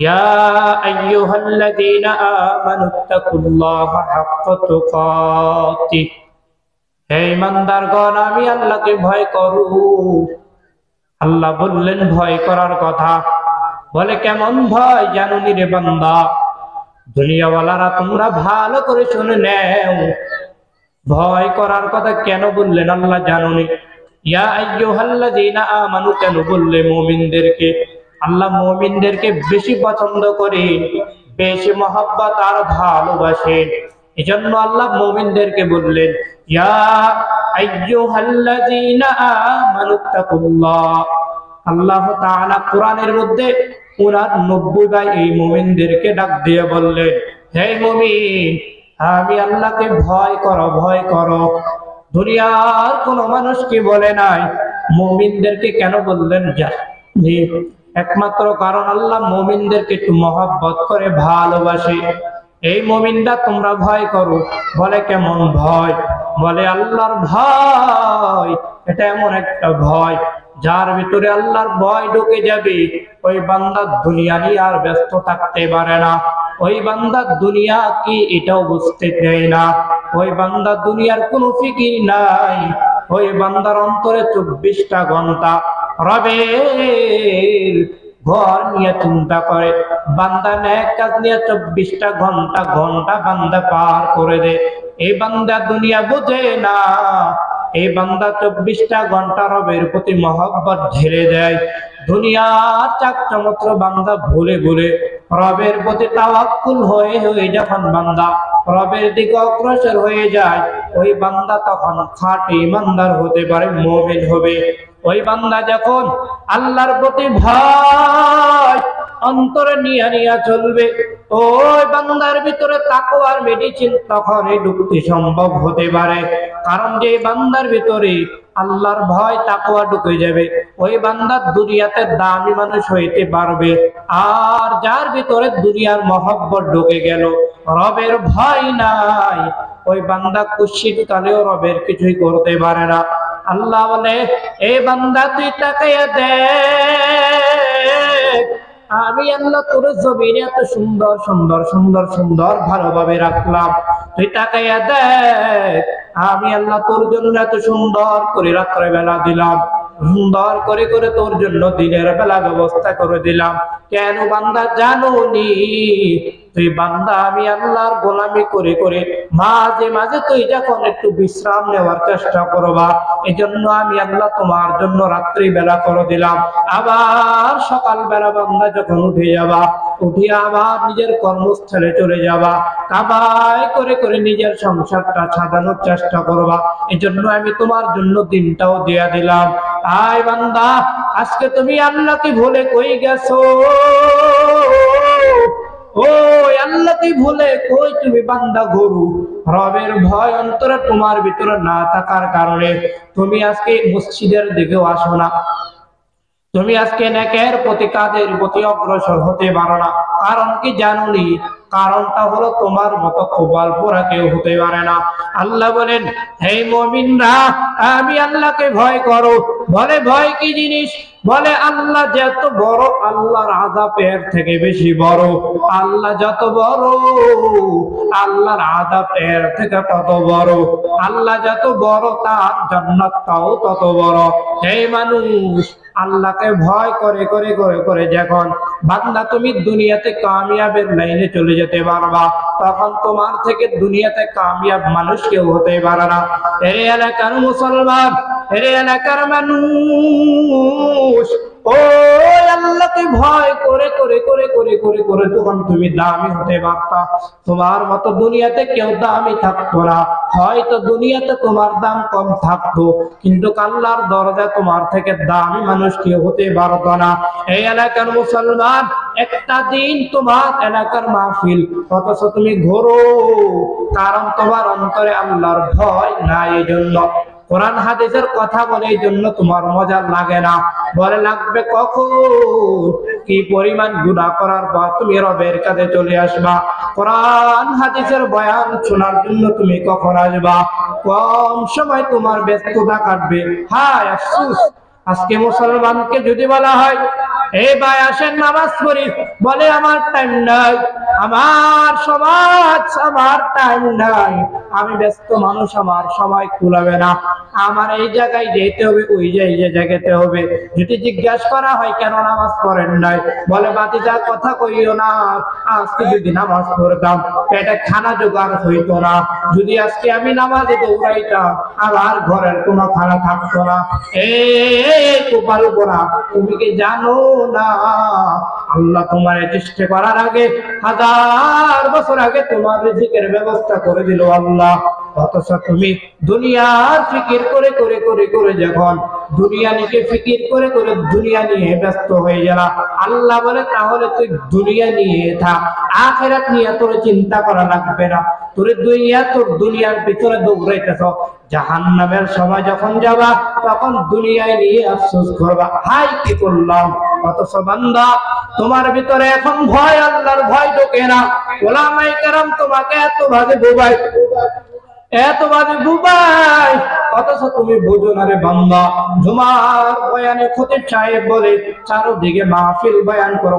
ইয়া আইয়ুহাল্লাযীনা আমানুত্তাকুল্লাহা হাক্কা তুকাতিহ, হে ঈমানদারগণ আমি আল্লাহকে ভয় করো। আল্লাহ বললেন ভয় করার কথা। বলে কেমন ভয় জানুনি রে বান্দা? দুনিয়াওয়ালারা তোমরা ভালো করে শুনে নাও, ভয় করার কথা কেন বললেন আল্লাহ জানুনি? ইয়া আইয়ুহাল্লাযীনা আমানু কেন বললে? মুমিনদেরকে। আল্লাহ মুমিনদেরকে বেশি পছন্দ করে, বেশি মহব্বত আর ভালোবাসেন। এজন্য আল্লাহ মুমিনদেরকে বললেন ইয়া আইয়ুহাল্লাযীনা আমানুত্তাকুল্লাহ। আল্লাহ তাআলা কোরআনের মধ্যে 89 বার এই মুমিনদেরকে ডাক দিয়ে বললেন, হে মুমিন, আমি আল্লাহকে ভয় করো, ভয় করো। দুনিয়ার কোন মানুষ কি বলে নাই, মুমিনদেরকে কেন বললেন? একমাত্র কারণ আল্লাহ মুমিনদেরকে একটু মহব্বত করে, ভালোবাসে। এই মুমিনরা তোমরা ভয় করো। বলে কেমন ভয়? বলে আল্লাহর ভয়। এটা এমন একটা ভয় যার ভিতরে আল্লাহর ভয় ঢুকে যাবে, ওই বান্দা দুনিয়া নিয়ে আর ব্যস্ত থাকতে পারে না। ওই বান্দা দুনিয়া কি এটাও বুঝতে দেয় না। ওই বান্দা দুনিয়ার কোনো ফিকির নাই। ওই বান্দার অন্তরে 24টা ঘন্টা রবের ঘর নিয়ে চিন্তা করে। বান্দা নেক কাজ নিয়ে 24টা ঘন্টা ঘন্টা বান্দা পার করে দে। এই বান্দা দুনিয়া বুঝে না। এই বান্দা 24টা ঘন্টা রবের প্রতি মহব্বত ঢেলে দেয়। দুনিয়ার চাকচমত্র বান্দা ভুলে ভুলে রবের প্রতি তাওয়াক্কুল হয়ে যখন বান্দা রবের দিকে অগ্রসর হয়ে যায়, ওই বান্দা তখন খাঁটি ঈমানদার হতে পারে, মুমিন হবে। ওই বান্দা যখন আল্লাহর প্রতি ভয় অন্তরে নিয়ে নিয়ে চলবে, ওই বান্দার ভিতরে তাকওয়ার মেডিসিন তখনই ঢুকতে সম্ভব হতে পারে। কারণ যে বান্দার ভিতরে আল্লাহর ভয় তাকওয়া ঢুকে যাবে, ওই বান্দা দুনিয়াতে দামি মানুষ হইতে পারবে। আর যার ভিতরে দুনিয়ার মহব্বত ঢুকে গেল, রবের ভয় নাই, ওই বান্দা কুৎসিত কালেও রবের কিছুই করতে পারে না। আল্লাহ বলে এ বান্দা তুই তাকাইয়া দেখ, আমি আল্লাহ তোর জমিনে এত সুন্দর সুন্দর সুন্দর সুন্দর ভালোভাবে রাখলাম। তুই তাকাইয়া দেখ, আমি আল্লাহ তোর জন্য এত সুন্দর করে রাত্রে বেলা দিলাম, সুন্দর করে করে তোর জন্য দিনের বেলা ব্যবস্থা করে দিলাম। কেন বান্দা জানোনি? তুই বান্দা আমি আল্লাহর গোলামি করে করে মাঝে মাঝে তুই যখন একটু বিশ্রাম নেওয়ার চেষ্টা করবা, এজন্য আমি আল্লাহ তোমার জন্য রাত্রি বেলা করে দিলাম। আবার সকাল বেলা বান্দা যখন উঠে যাবা, উঠে আবার নিজের কর্মস্থলে চলে যাবা, কামাই করে করে নিজের সংসারটা সাজানোর চেষ্টা করবা, এজন্য আমি তোমার জন্য দিনটাও দিয়া দিলাম। আয় বান্দা, আজকে তুমি আল্লাহকে ভুলে কই গেছো? ও আল্লাহকে ভুলে কই তুমি বান্দা গরু? রবের ভয় অন্তরে তোমার ভিতরে না থাকার কারণে তুমি আজকে মসজিদের দিকেও আসো না। তুমি আজকে নেকের প্রতি কাজের প্রতি অগ্রসর হতে পারো না। কারণ কি জানোনি? কারণটা হলো তোমার মতো কপাল পোড়া কেউ হতে পারে না। আল্লাহ বলেন হে মুমিনরা আমি আল্লাহকে ভয় করো। বলে ভয় কি জিনিস? বলে আল্লাহ যত বড়, আল্লাহর আযাব এর থেকে বেশি বড়। আল্লাহ যত বড়, আল্লাহর আযাব এর থেকে তত বড়। আল্লাহ যত বড়, তার জান্নাতটাও তত বড়। হে মানুষ, আল্লাহকে ভয় করে করে করে করে যখন বান্দা তুমি দুনিয়াতে কামিয়াবের লাইনে চলে যেতে পারবা, তখন তোমার থেকে দুনিয়াতে কামিয়াব মানুষ কেউ হতে পারে না। এই এলাকার মুসলমান, এই এলাকার মানুষ, ও আল্লাহকে ভয় করে করে করে করে করে করে তখন তুমি দামি হতে পারতা। তোমার মতো দুনিয়াতে কেউ দামি থাকতো না। হয়তো দুনিয়াতে তোমার দাম কম থাকতো, কিন্তু আল্লাহর দরজায় তোমার থেকে দামি মানুষ কেউ হতে পারতো না। এই এলাকার মুসলমান, একটা দিন তোমার এলাকার মাহফিল, অথচ তুমি ঘোরো, কারণ তোমার অন্তরে আল্লাহর ভয় নাই। এই জন্য কোরআন হাদিসের কথা বলে এই জন্য তোমার মজা লাগে না। বলে লাগবে কখন? কি পরিমাণ গুনাহ করার পর তুমি রবের কাছে চলে আসবা। কোরআন হাদিসের বয়ান শোনার জন্য তুমি কখন আসবা? কম সময় তোমার ব্যস্ততা কাটবে। হায় আফসোস, আজকে মুসলমানকে যদি বলা হয় এই ভাই আসেন নামাজ পড়ি, বলে আমার টাইম নাই, আমার সমাজ, আমার টাইম নাই, আমি ব্যস্ত মানুষ, আমার সময় কুলাবে না, আমার এই জায়গায় যেতে হবে, ওই জায়গাতে হবে। যদি জিজ্ঞাসা করা হয় কেন নামাজ পড়েন নাই, বলে বাতিজা কথা কইও না, আজকে যদি নামাজ পড়তাম পেটে খানা জোগাড় হইতো না, যদি আজকে আমি নামাজে দৌড়াইতাম আমার ঘরের কোনো খানা থাকতো না। এই কপাল পোড়া, তুমি কি জানো না আল্লাহ তোমার চেষ্টা করার আগে 1000 বছর আগে তোমার রিজিকের ব্যবস্থা করে দিল আল্লাহ। অথচ তুমি দুনিয়ার ফিকির করে করে করে করে যখন দুনিয়া নিয়ে ফিকির করে করে দুনিয়া নিয়ে ব্যস্ত হয়ে গেলা, আল্লাহ বলে তাহলে তুই দুনিয়া নিয়ে থাক, আখিরাত নিয়ে তোর চিন্তা করা লাগবে না, তোর দুনিয়ার ভিতরে দৌড়াইতেছ, জাহান্নামের সময় যখন যাবা তখন দুনিয়ায় নিয়ে আফসোস করবা, হাই কি করলাম। অথচ বান্দা তোমার ভিতরে এখন ভয়, আল্লাহর ভয় ঢোকে না। ওলামায়ে কেরাম তোমাকে এত ভাবে বোবাই, এত বাজে বুবাই, অথচ তুমি বুঝো না রে বান্দা। জুমার বয়ানে খতিব সাহেব বলে চারদিকে মাহফিল বয়ান করো,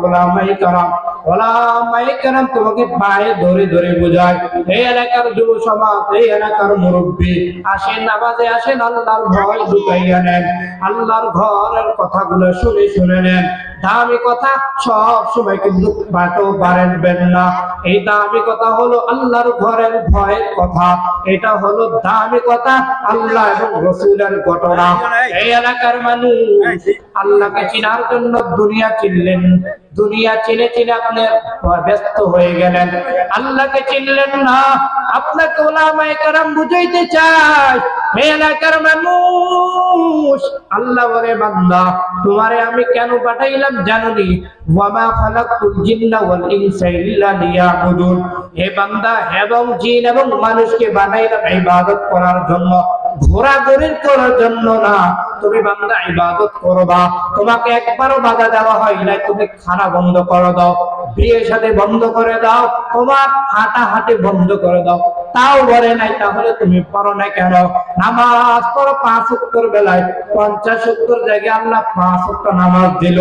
ওলামায়ে কেরাম তোমাকে পায়ে ধরে ধরে বোঝায়, এই এলাকার যুব সমাজ, এই এলাকার মুরব্বী, আসেন নামাজে আসেন, আল্লাহর ভয় ঢুকাইয়া নেন, আল্লাহর ঘরের কথাগুলো শুনে শুনে নেন। দামি কথা সব সময় কিন্তু বাতেও পারেন না, এই দামি কথা হলো আল্লাহর ঘরের ভয়ের কথা, এটা হলো দামি কথা আল্লাহ এবং রাসূলের ঘটনা। এই এলাকার মানুষ আল্লাহকে চিনার জন্য দুনিয়া চিনলেন, দুনিয়া চিনে চিনে আপনি ব্যস্ত হয়ে গেলেন, আল্লাহকে চিনলেন না। আপনাকে ওলামায়ে কেরাম বুঝাইতে চায়, এই এলাকার মানুষ আল্লাহ বলে বান্দা তোমারে আমি কেন পাঠাইলাম জানোনি, ওয়ামা খালাকতুল জিন্না ওয়াল ইনসা ইল্লা লিয়াবুদুন, হে বান্দা এবং জিন এবং মানুষকে বানাইলাম ইবাদত করার জন্য, ঘোরাঘুরি করার জন্য না। তুমি বান্দা ইবাদত করবা, তোমাকে একবারও বাধা দেওয়া হয় না, তুমি খানা বন্ধ করে দাও, বিয়ে শাদী বন্ধ করে দাও, তোমার হাঁটাহাঁটি বন্ধ করে দাও, তাও বলে নাই, তাহলে তুমি পড়ো না কেন? নামাজ পড়ো 5 ওয়াক্তের বেলায়, 50 ওয়াক্তের জায়গায় আল্লাহ 5 ওয়াক্ত নামাজ দিল,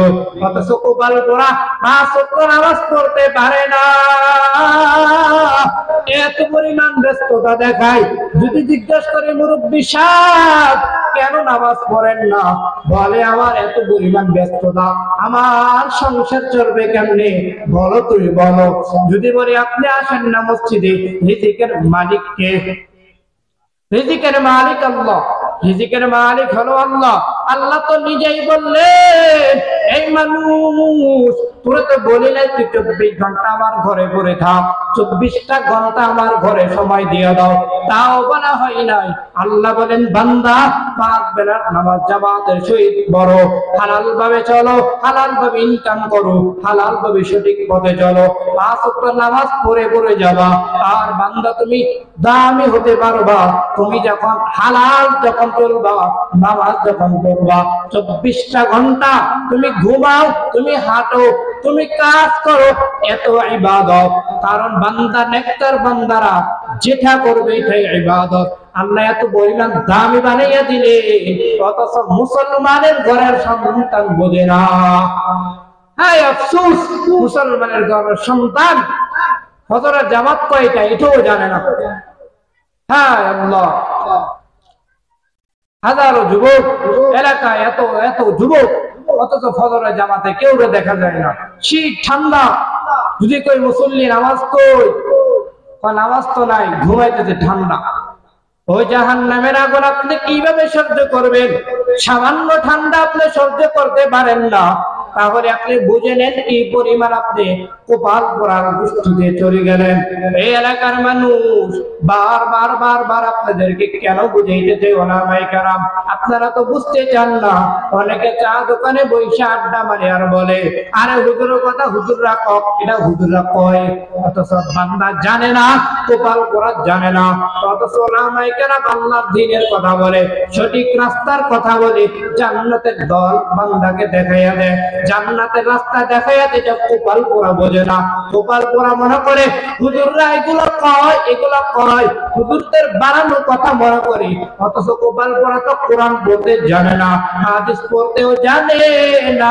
অথচ কপাল পোড়া 5 ওয়াক্ত নামাজ পড়তে পারে না, এত পরিমাণ ব্যস্ততা দেখায়। যদি জিজ্ঞাসা করে মুরব্বী সাহেব কেন নামাজ পড়েন না, বলে আমার এত পরিমাণ ব্যস্ততা, আমার সংসার চলবে কেমনে, বলো তুমি বলো। যদি বলি আপনি আসেন না মসজিদে, রিজিকের মালিক কে? রিজিকের মালিক আল্লাহ, রিজিকের মালিক হলো আল্লাহ। আল্লাহ তো নিজেই বললেন, এই মানুষ তোরে তো বলি নাই তুই 24 ঘন্টা আমার ঘরে পড়ে থাক, 24টা ঘন্টা আমার ঘরে সময় দিয়ে দাও, তাও বলা হয় নাই। আল্লাহ বলেন বান্দা 5 বেলার নামাজ জামাতের সহিত পড়ো, হালাল ভাবে চলো, হালাল ভাবে ইনকাম করো, হালাল ভাবে সঠিক পথে চলো, 5 ওয়াক্ত নামাজ পড়ে পড়ে যাবা। আর বান্দা তুমি দামি হতে পারবা তুমি যখন হালাল যখন করবা, নামাজ যখন পড়বা, 24টা ঘন্টা তুমি ঘুমাও, তুমি হাঁটো, তুমি কাজ করো, এত ইবাদত। কারণ বান্দা নেককার বান্দারা যেটা করবে এটাই ইবাদত। আল্লাহ এত পরিমাণ দামি বানাইয়া দিলে, অথচ মুসলমানের ঘরের সন্তান বোঝে না। হ্যাঁ আফসোস, মুসলমানের ঘরের সন্তান হযরত জামাত কয়টা এটাও জানে না। হ্যাঁ আল্লাহ, হাজারো যুবক এলাকায়, এত এত যুবক, অথচ ফজরের জামাতে কেউ দেখা যায় না। শীত ঠান্ডা, যদি কই মুসল্লি নামাজ কই, নামাজ তো নাই, ঘুমাইতেছে ঠান্ডা। ওই জাহান্নামের আগুন আপনি কিভাবে সহ্য করবেন? সামান্য ঠান্ডা আপনি সহ্য করতে পারেন না, তাহলে আপনি বুঝে নেন কি পরিমাণ আপনি কপাল পোড়ার গোষ্ঠীতে চলে গেলেন। এই এলাকার মানুষ বারবার বারবার আপনাদেরকে কেন বুঝাইতেছে ওলামায়ে কেরাম, আপনারা তো বুঝতে চান না। অনেকে চা দোকানে বসে আড্ডা মারে আর বলে আরে হুজুরের কথা হুজুররা কক, এটা হুজুররা কয়, অথচ বান্দা জানে না, কপাল পোড়া জানে না। অথচ ওলামায়ে কেরাম আল্লাহর দ্বীনের কথা বলে, সঠিক রাস্তার কথা বলে, জান্নাতের দল বান্দাকে দেখাইয়া দেয়, জান্নাতের রাস্তা দেখাইয়া দিতে কপাল পোড়া বোঝে না, কপাল পোড়া মনে করে হুজুররা এগুলো কয় হুজুরদের বানানো কথা মনে করি, অথচ কপাল পোড়া তো কোরআন বলতে জানে না, হাদিস পড়তেও জানে না।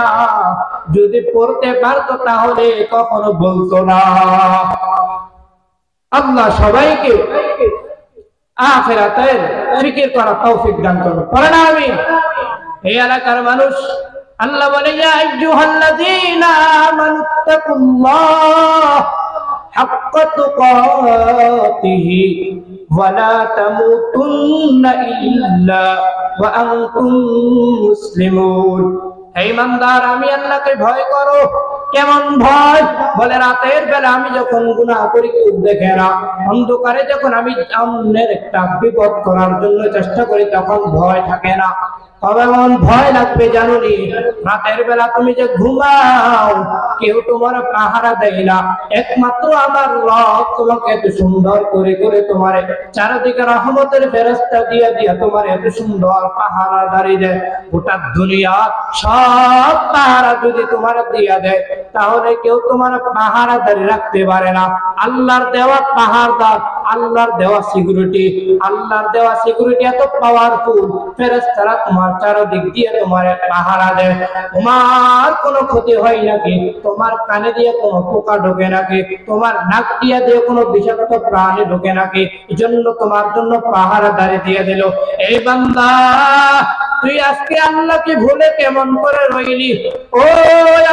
যদি পড়তে পারতো তাহলে কখনো বলতো না। আল্লাহ সবাইকে আখিরাতের ফিকির করা তৌফিক দান করুন, পড়েন আমিন। এই এলাকার মানুষ আল্লাহ বলে, ইয়া আইয়ুহাল্লাযীনা আমানুত্তাকুল্লাহ হাক্কা তুকাতিহি ওয়া লা তামুতুন্না ইল্লা ওয়া আনতুম মুসলিমুন। হে ঈমানদার, আমি আল্লাহকে ভয় করো। কেমন ভয়? বলে রাতের বেলা আমি যখন গুনাহ করি কেউ দেখে না, অন্ধকারে যখন আমি অন্যের একটা বিপদ করার জন্য চেষ্টা করি তখন ভয় থাকে না। তবে এমন ভয় লাগবে জানুনি, রাতের বেলা তুমি যে ঘুমাও কেউ তোমার পাহারা দেয় না, একমাত্র আমার রব তোমাকে এত সুন্দর করে করে তোমার চারিদিকে রহমতের ফেরেশতা দিয়া দিয়া তোমার এত সুন্দর পাহারাদারি দেয়। গোটা দুনিয়া সব পাহারা যদি তোমার দিয়া দেয় তাহলে কেউ তোমার পাহারাদারি রাখতে পারে না। আল্লাহর দেওয়া পাহারাদার, আল্লাহর দেওয়া সিকিউরিটি, আল্লাহর দেওয়া সিকিউরিটি এত পাওয়ারফুল, ফেরেশতারা তোমার চারদিক দিয়ে তোমার পাহারা দেয়। তোমার কোনো ক্ষতি হয় নাকি? তোমার কানে দিয়ে কোনো পোকা ঢোকে নাকি? তোমার নাক দিয়ে কোনো বিষাক্ত প্রাণী ঢোকে নাকি? এজন্য তোমার জন্য পাহারাদারি দিয়ে দিল। এই বান্দা, তুই আজকে আল্লাহকে ভুলে কেমন করে রইলি? ও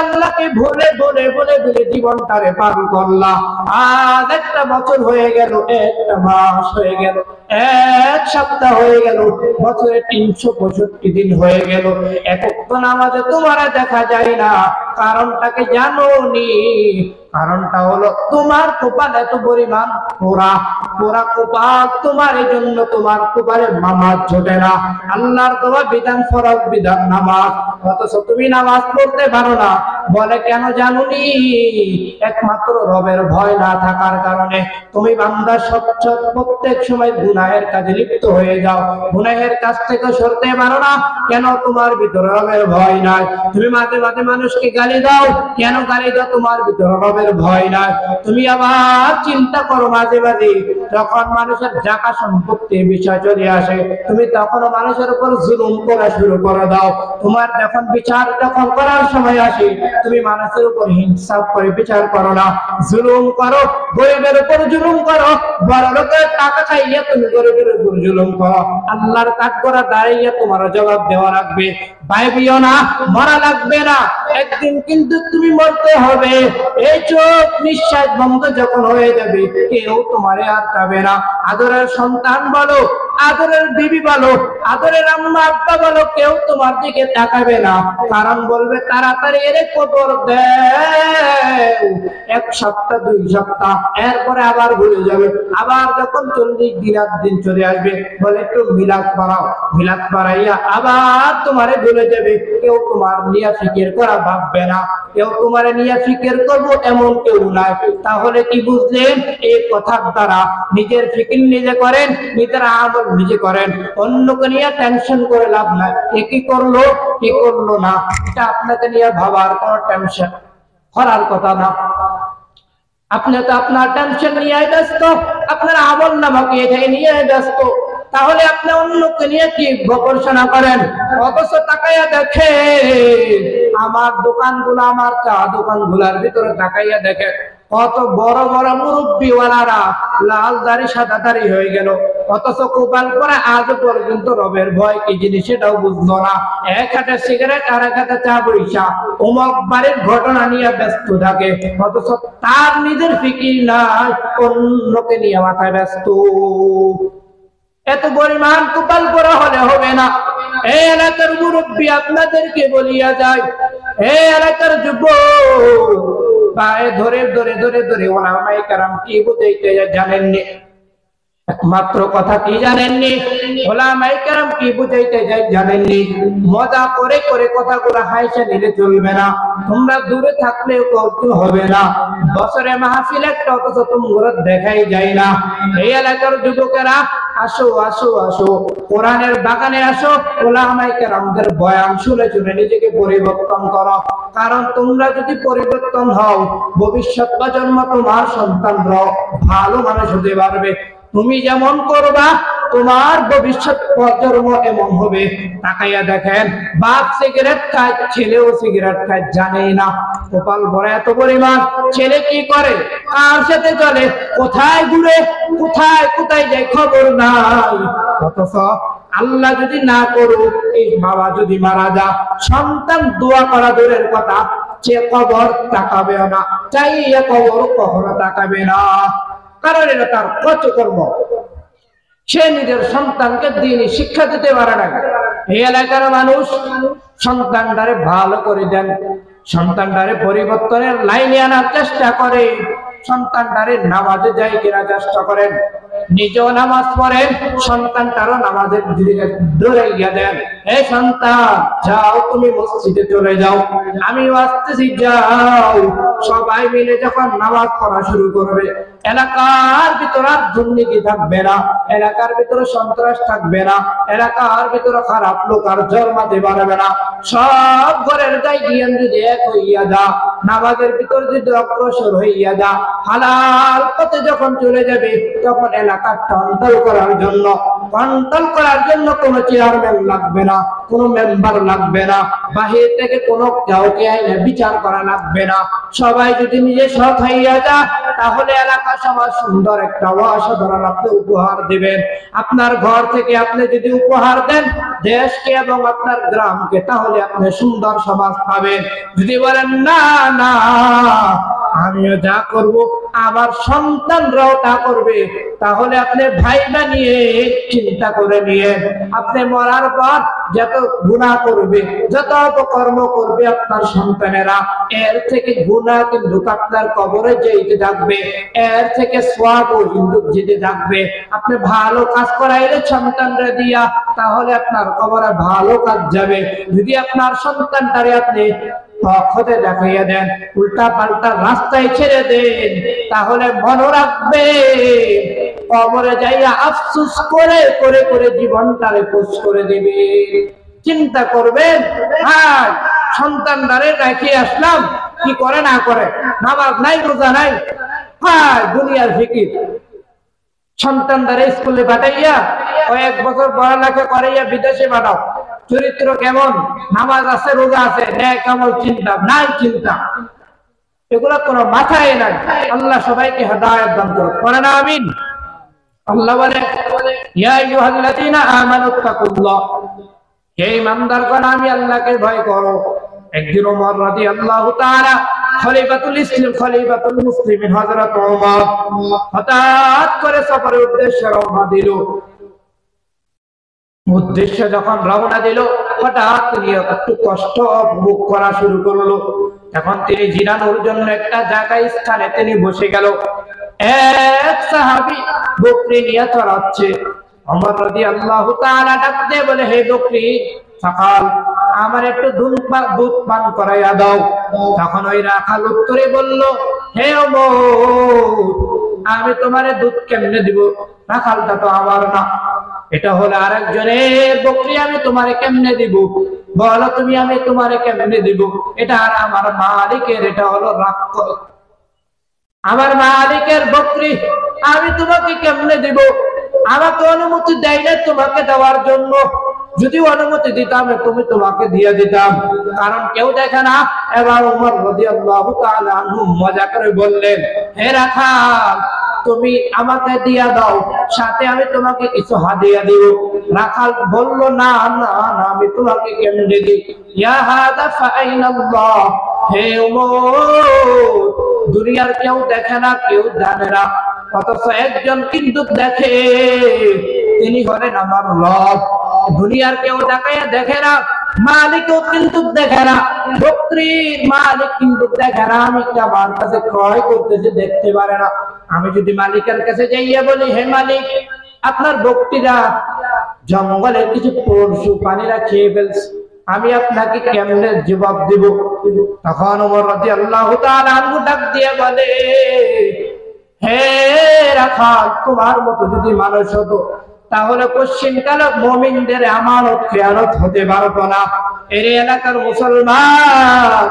আল্লাহকে ভুলে বলে বলে বলে জীবনটারে পার করলা। আজ একটা বছর হয়ে গেল, একটা মাস হয়ে গেল, এক সপ্তাহ হয়ে গেল, বছরে 365 দিন হয়ে গেল, একত্র নামাজে তোমারা দেখা যায় না। কারণটাকে জানো নি? কারণটা হলো তোমার কপাল এত পরিমাণ পোড়া পোড়া কপাল, তোমার এই জন্য তোমার কপালে নামাজ জোটে না। আল্লাহর দেওয়া বিধান ফরজ বিধান নামাজ, অথচ তুমি নামাজ পড়তে পারো না। বলে কেন জানুনি? একমাত্র রবের ভয় না থাকার কারণে। তুমি বান্দা সচ্ছল প্রত্যেক সময় গুনাহের কাজে লিপ্ত হয়ে যাও, গুনাহের কাজ থেকে সরতে পারো না। কেন? তোমার ভিতরে রবের ভয় নাই। তুমি মাঝে মাঝে মানুষকে গালি দাও, কেন গালি দাও? তোমার ভিতরে রবের ভয় নাই। তুমি আবার চিন্তা করো মাঝে মাঝে যখন মানুষের জাকা সম্পত্তির বিষয় চলে আসে, তুমি তখন মানুষের উপর জুলুম করা শুরু করে দাও। তোমার যখন বিচার যখন করার সময় আসে, তুমি মানুষের উপর হিংসা করে বিচার করো না, জুলুম করো, গরিবের উপর জুলুম করো, বড় লোকের টাকা খাইয়ে তুমি গরিবের উপর জুলুম করো। আল্লাহর কাঠ করা দাঁড়িয়ে তোমার জবাব দেওয়া লাগবে। ভাইবিও না, মরা লাগবে না, একদিন কিন্তু তুমি মরতে হবে। এই চোখ নিঃশ্বাস বন্ধ যখন হয়ে যাবে কেউ তোমারে আর পাবে না। আদরের সন্তান বলো, আদরের বিবি বলো, আদরের আম্মা আব্বা বলো, কেউ তোমার দিকে তাকাবে না। কারণ বলবে তাড়াতাড়ি এর কবর দেও। 1 সপ্তাহ 2 সপ্তাহ, এরপরে আবার ভুলে যাবে। আবার যখন 40 দিন চলে আসবে, বলে একটু মিলাদ পড়াও, মিলাদ পড়াইয়া আবার তোমারে ভুলে যাবে। কেউ তোমার নিয়ে ফিকির করা ভাববে না, কেউ তোমার নিয়ে ফিকির করবো এমন কেউ নাই। তাহলে কি বুঝলেন? এই কথার দ্বারা নিজের ফিকির নিজে করেন, নিজের আমল নিজে করেন, অন্যকে নিয়ে টেনশন করে লাভ নাই। কি করলো কি করলো না, এটা আপনাকে নিয়ে ভাবার কোনো টেনশন করার কথা না। আপনি তো আপনার টেনশন নিয়ে ব্যস্ত, আপনার আমল নামাকে এটাই নিয়ে ব্যস্ত। তাহলে আপনি অন্যকে নিয়ে কি গবেষণা করেন? অথচ তাকাইয়া দেখে আমার দোকানগুলো, আমার চা দোকানগুলোর ভিতরে তাকাইয়া দেখে কত বড় বড় মুরব্বিওয়ালারা লাল দাড়ি সাদা দাড়ি হয়ে গেল, অথচ কপাল পরে আজ পর্যন্ত রবের ভয় কি জিনিস সেটাও বুঝলো না। এক হাতে সিগারেট আর এক হাতে চা পয়সা, অমুক বাড়ির ঘটনা নিয়ে ব্যস্ত থাকে, অথচ তার নিজের ফিকির নাই, অন্যকে নিয়ে মাথায় ব্যস্ত। এত পরিমাণ কপাল পরা হলে হবে না। এই এলাকার মুরব্বী আপনাদেরকে বলিয়া যায়, এই এলাকার যুবক পায়ে ধরে ধরে ধরে ধরে ওলামায়ে কেরাম কি বুঝাইতে জানেননি? একমাত্র কথা কি জানেননি? ওলামায়ে কেরাম কি বুঝাইতে জানেননি? মজা করে করে কথাগুলো হাইসা নিলে চলবে না। তোমরা দূরে থাকলেও কষ্ট হবে না। বছরে মাহফিল একটা, অথচ তোমরা দেখাই যায় না। এই এলাকার যুবকেরা আসো আসো আসো, কোরআনের বাগানে আসো, ওলামায়ে কেরামদের বয়ান শুনে শুনে নিজেকে পরিবর্তন করো। কারণ তোমরা যদি পরিবর্তন হও, ভবিষ্যৎ প্রজন্ম তোমার সন্তানরাও ভালো মানুষ হতে পারবে। তুমি যেমন করবা তোমার ভবিষ্যৎ প্রজন্ম এমন হবে। তাকাইয়া দেখেন, বাপ সিগারেট খায়, ছেলেও সিগারেট খায়, জানেই না। কপাল ভরা এত পরিমাণ। ছেলে কি করে, কার সাথে চলে, কোথায় ঘুরে, কোথায় কোথায় যায়, খবর নাই। অথচ আল্লাহ যদি না করুক, এই বাবা যদি মারা যা, সন্তান দোয়া করা দূরের কথা, সে কবর তাকাবে না, চাইয়া কবর কখনো তাকাবে না। কারণ এটা তার কত কর্ম। সে নিজের সন্তানকে দিনই শিক্ষা দিতে পারে না। এই এলাকার মানুষ সন্তানটারে ভালো করে দেন, সন্তানটারে পরিবর্তনের লাইনে আনার চেষ্টা করে, সন্তানটারে নামাজে যাই কিনা চেষ্টা করেন, নিজেও নামাজ পড়েন, সন্তানটারও নামাজের দিকে দৌড়াইয়া দেন। এই সন্তান যাও, তুমি মসজিদে চলে যাও, আমি আসতেছি, যাও। সবাই মিলে যখন নামাজ পড়া শুরু করবে, এলাকার ভিতরে আর দুর্নীতি থাকবে না, এলাকার ভিতরে সন্ত্রাস থাকবে না, এলাকার ভিতরে খারাপ লোক আর জন্মাতে পারবে না। সব ঘরের গাইডিয়ান যদি এক হইয়া যা, নামাজের ভিতরে যদি অগ্রসর হইয়া যা, হালাল পথে যখন চলে যাবে, তখন এলাকা কন্ট্রোল করার জন্য কোনো চেয়ারম্যান লাগবে না, কোনো মেম্বার লাগবে না, বাহির থেকে কোনো কাউকে আইনে বিচার করা লাগবে না। সবাই যদি নিজে সৎ হইয়া যা, তাহলে এলাকা সমাজ সুন্দর একটা অসাধারণ আপনি উপহার দিবেন। আপনার ঘর থেকে আপনি যদি উপহার দেন দেশকে এবং আপনার গ্রামকে, তাহলে আপনি সুন্দর সমাজ পাবেন। যদি বলেন না না আমিও যা করব আমার সন্তানরাও তা করবে, তাহলে আপনি ভাইবা নিয়ে চিন্তা করে নিয়ে, আপনি মরার পর যত গুনাহ করবে, যত অপকর্ম করবে আপনার সন্তানেরা, এর থেকে গুনাহ কিন্তু আপনার কবরে যেতে থাকবে, এর থেকে সওয়াবও কিন্তু যেতে থাকবে। আপনি ভালো কাজ করাইলে সন্তানরা দিয়া, তাহলে আপনার কবরে ভালো কাজ যাবে। যদি আপনার সন্তানটারে আপনি পথে দেখাইয়া দেন, উল্টা পাল্টা রাস্তায় ছেড়ে দেন, তাহলে মনে রাখবে কবরে যাইয়া আফসোস করে করে করে জীবনটারে পোষ করে দিবে। চিন্তা করবেন, হ্যাঁ সন্তানটারে রেখে আসলাম, কি করে না করে, নামাজ নাই, রোজা নাই, হ্যাঁ দুনিয়ার ফিকির। সন্তানটারে স্কুলে পাঠাইয়া কয়েক বছর পড়ালেখা করাইয়া বিদেশে পাঠাও, চরিত্র কেমন, নামাজ আছে, রোজা আছে, ন্যায় কামল চিন্তা নাই, চিন্তা এগুলো কোনো মাথায় নাই। আল্লাহ সবাইকে হেদায়েত দান করুন, পড়েন আমিন। আল্লাহ বলে, ইয়া আইয়ুহাল্লাযীনা আমানুত্তাকুল্লাহ, হে ঈমানদারগণ আমি আল্লাহকে ভয় করো। একদিন ওমর রাদিয়াল্লাহু তাআলা খলিফাতুল মুসলিমিন হযরত ওমর হঠাৎ করে সফরের উদ্দেশ্যে রওনা দিল। যখন রওনা দিল, হঠাৎ তিনি একটু কষ্ট ভোগ করা শুরু করলো। এখন তিনি জিরানোর জন্য একটা জায়গায় স্থানে তিনি বসে গেল। এক সাহাবী বকরি নিয়ে চড়াচ্ছে। ওমর রাদিয়াল্লাহু তাআলা ডাক দিয়ে বলে, হে বকরি, সকাল আমার একটু দুধ পান করাইয়া দাও। তখন ওই রাখাল উত্তরে বলল, হে ওমর, আমি তোমারে দুধ কেমনে দিব, রাখালটা তো আমার না, এটা হলো আরেকজনের বকরি, আমি তোমারে কেমনে দিব, বলো তুমি, আমি তোমারে কেমনে দিব, এটা আর আমার মালিকের, এটা হলো আমার মালিকের বকরি, আমি তোমাকে কেমনে দিব, আমাকে অনুমতি দেয় না তোমাকে দেওয়ার জন্য, যদি অনুমতি দিতাম তুমি তোমাকে দিয়ে দিতাম, কারণ কেউ দেখে না। এবার ওমর রাদিয়াল্লাহু তাআলা আনহু মজা করে বললেন, হে রাখাল, তুমি আমাকে দিয়া দাও, সাথে আমি তোমাকে কিছু হাদিয়া দিব। রাখাল বলল, না না না, আমি তোমাকে কেমনে দিই, ইয়া হাদা ফাইনাল্লাহ, হে ওমর, দুনিয়ার কেউ দেখে না, কেউ জানে না, অথচ একজন কিন্তু দেখে, তিনি হলেন আমার রব। দুনিয়ার কেউ তাকায়া দেখে না, মালিকও কিন্তু দেখে না, বকরির মালিক কিন্তু দেখে না, আমি আমার কাছে ক্রয় করতেছি দেখতে পারে না। আমি যদি মালিকের কাছে যাইয়া বলি, হে মালিক, আপনার বকরিরা জঙ্গলের কিছু পশু প্রাণীরা খেয়ে ফেলছে, আমি আপনাকে কেমনে জবাব দিব? তখন ওমর রাদিয়াল্লাহু তাআলা আনহু ডাক দিয়ে বলে, হে রাখাল, তোমার মতো যদি মানুষ হতো তাহলে কোশ্চিনকালে মুমিনদের আমানত খেয়ানত হতে পারবো না। এর এলাকার মুসলমান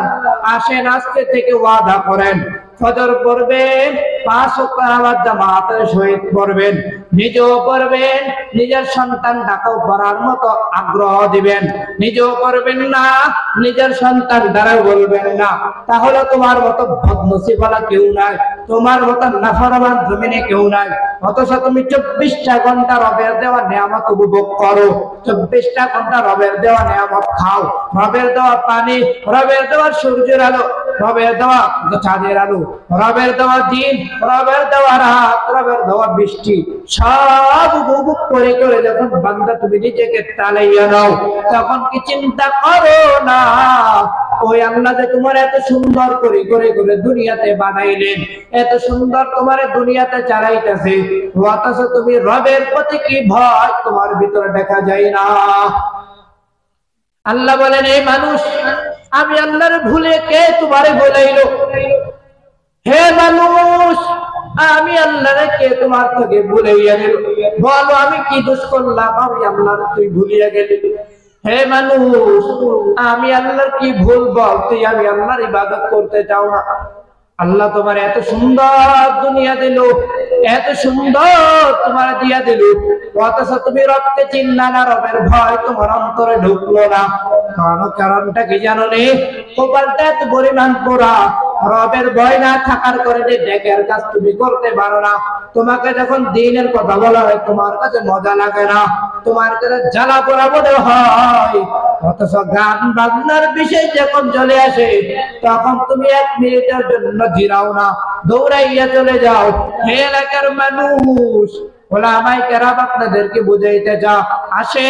আসেন আজকে থেকে ওয়াদা করেন, ফজর পড়বেন, 5 ওয়াক্ত নামাজ জামাতের সহিত পড়বেন, নিজেও পড়বেন, নিজের সন্তানটাকেও পড়ার মতো আগ্রহ দিবেন। নিজেও পড়বেন না, নিজের সন্তান দ্বারাও বলবেন না। তাহলে তোমার মতো বদনসিবওয়ালা কেউ নাই, তোমার মতো নাফরমান জমিনে কেউ নাই। অথচ তুমি 24টা ঘন্টা রবের দেওয়া নিয়ামত উপভোগ করো, 24টা ঘন্টা রবের দেওয়া নিয়ামত খাও, রবের দেওয়া পানি, রবের দেওয়া সূর্যের আলো, রবের দেওয়া চাঁদের আলো, রবের দেওয়া দিন, রবের দেওয়া রাত, রবের দেওয়া বৃষ্টি, সব উপভোগ করে করে যখন বান্দা তুমি নিজেকে তালাইয়া নাও, তখন কি চিন্তা করো না ওই আল্লাহ যে তোমার এত সুন্দর করে করে করে দুনিয়াতে বানাইলেন, এত সুন্দর তোমার দুনিয়াতে চালাইতেছে, অথচ তুমি রবের প্রতি কি ভয় তোমার ভিতরে দেখা যায় না? আল্লাহ বলেন, এই মানুষ, আমি আল্লাহর ভুলে কে তোমারে বলাইলো? হে মানুষ, আমি আল্লাহরে কে তোমার থেকে ভুলাইয়া দিল? বলো আমি কি দোষ করলাম আমি আল্লাহরে তুই ভুলিয়া গেলি? হে মানুষ, আমি আল্লাহর কি ভুল বল তুই আমি আল্লাহর ইবাদত করতে চাও না? আল্লাহ তোমার এত সুন্দর দুনিয়া দিল, এত সুন্দর তোমার দিয়া দিল, অথচ তুমি রবকে চিনলা না, রবের ভয় তোমার অন্তরে ঢুকলো না। কারণটা কি জানো নে? কপালটা এত পরিমাণ পোড়া, রবের ভয় না থাকার কারণে নেকের কাজ তুমি করতে পারো না। তোমাকে যখন দ্বীনের কথা বলা হয় তোমার কাছে মজা লাগে না, তোমার কাছে জ্বালা পোড়া মনে হয়। অথচ গান বাজনার বিষয় যখন চলে আসে তখন তুমি 1 মিনিটের জন্য জিরাও না, দৌড়াইয়া চলে যাও। হে এলাকার মানুষ, ওলামায়ে কেরাম আপনাদেরকে বুঝাইতে যা আসে,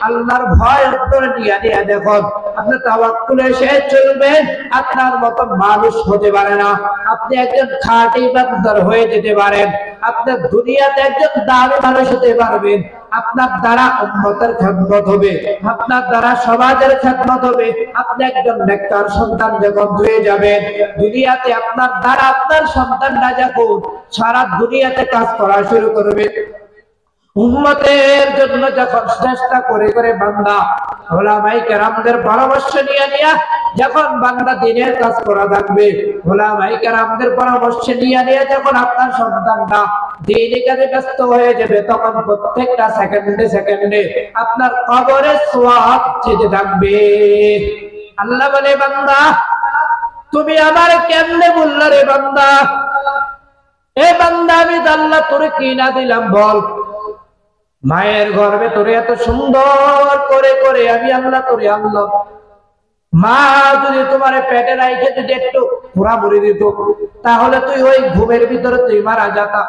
আল্লাহর ভয় অন্তরে নিয়ে নিয়ে দেখুন, আপনি তাওয়াক্কুলে সে চলবেন, আপনার মতো মানুষ হতে পারে না। আপনি একজন খাঁটি ইমানদার হয়ে যেতে পারেন, আপনার দুনিয়াতে একজন দামি মানুষ হতে পারবেন। আপনার দ্বারা উম্মতের খেদমত হবে, আপনার দ্বারা সমাজের খেদমত হবে। আপনি একজন নেককার সন্তান যখন হয়ে যাবেন, দুনিয়াতে আপনার দ্বারা আপনার সন্তানরা যখন সারা দুনিয়াতে কাজ করা শুরু করবে, উম্মতের জন্য যখন চেষ্টা করে করে বান্দা ওলামায়ে কেরামদের পরামর্শ নিয়ে নিয়ে যখন বান্দা দ্বীনের কাজ করা থাকবে, ওলামায়ে কেরামদের পরামর্শ নিয়ে নিয়ে যখন আপনার সন্তানটা দ্বীনি কাজে ব্যস্ত হয়ে যাবে, তখন প্রত্যেকটা সেকেন্ডে সেকেন্ডে আপনার কবরে সওয়াব যেতে থাকবে। আল্লাহ বলে, বান্দা তুমি আমার কেমনে বললা রে বান্দা? এ বান্দা, আমি আল্লাহ তোরে কি না দিলাম বল? মায়ের গর্ভে তোরে এত সুন্দর করে করে আমি আল্লাহ তোরে আনলাম। মা যদি তোমার পেটে রাইখে যদি একটু ঘোরাঘুরি দিত, তাহলে তুই ওই ঘুমের ভিতরে তুই মারা যাতা।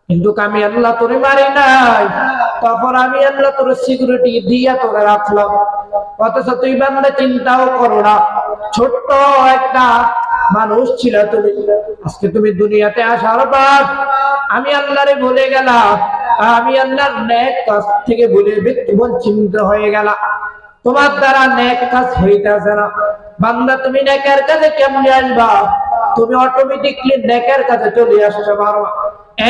কিন্তু আমি আল্লাহ তোরে মারি নাই, তখন আমি আল্লাহ তোর সিকিউরিটি দিয়া তোরে রাখলাম। অথচ তুই বান্দা চিন্তাও করো না, ছোট্ট একটা মানুষ ছিল তুমি, আজকে তুমি দুনিয়াতে আসার পর আমি আল্লাহরে ভুলে গেলাম, আমি আল্লাহর নেক কাজ থেকে ভুলে বঞ্চিত হয়ে গেলা। তোমার দ্বারা নেক কাজ হইতেছে না। বান্দা তুমি নেকের কাজে কেমনে আসবা? তুমি অটোমেটিকলি নেকের কাজে চলে আসতে পারো।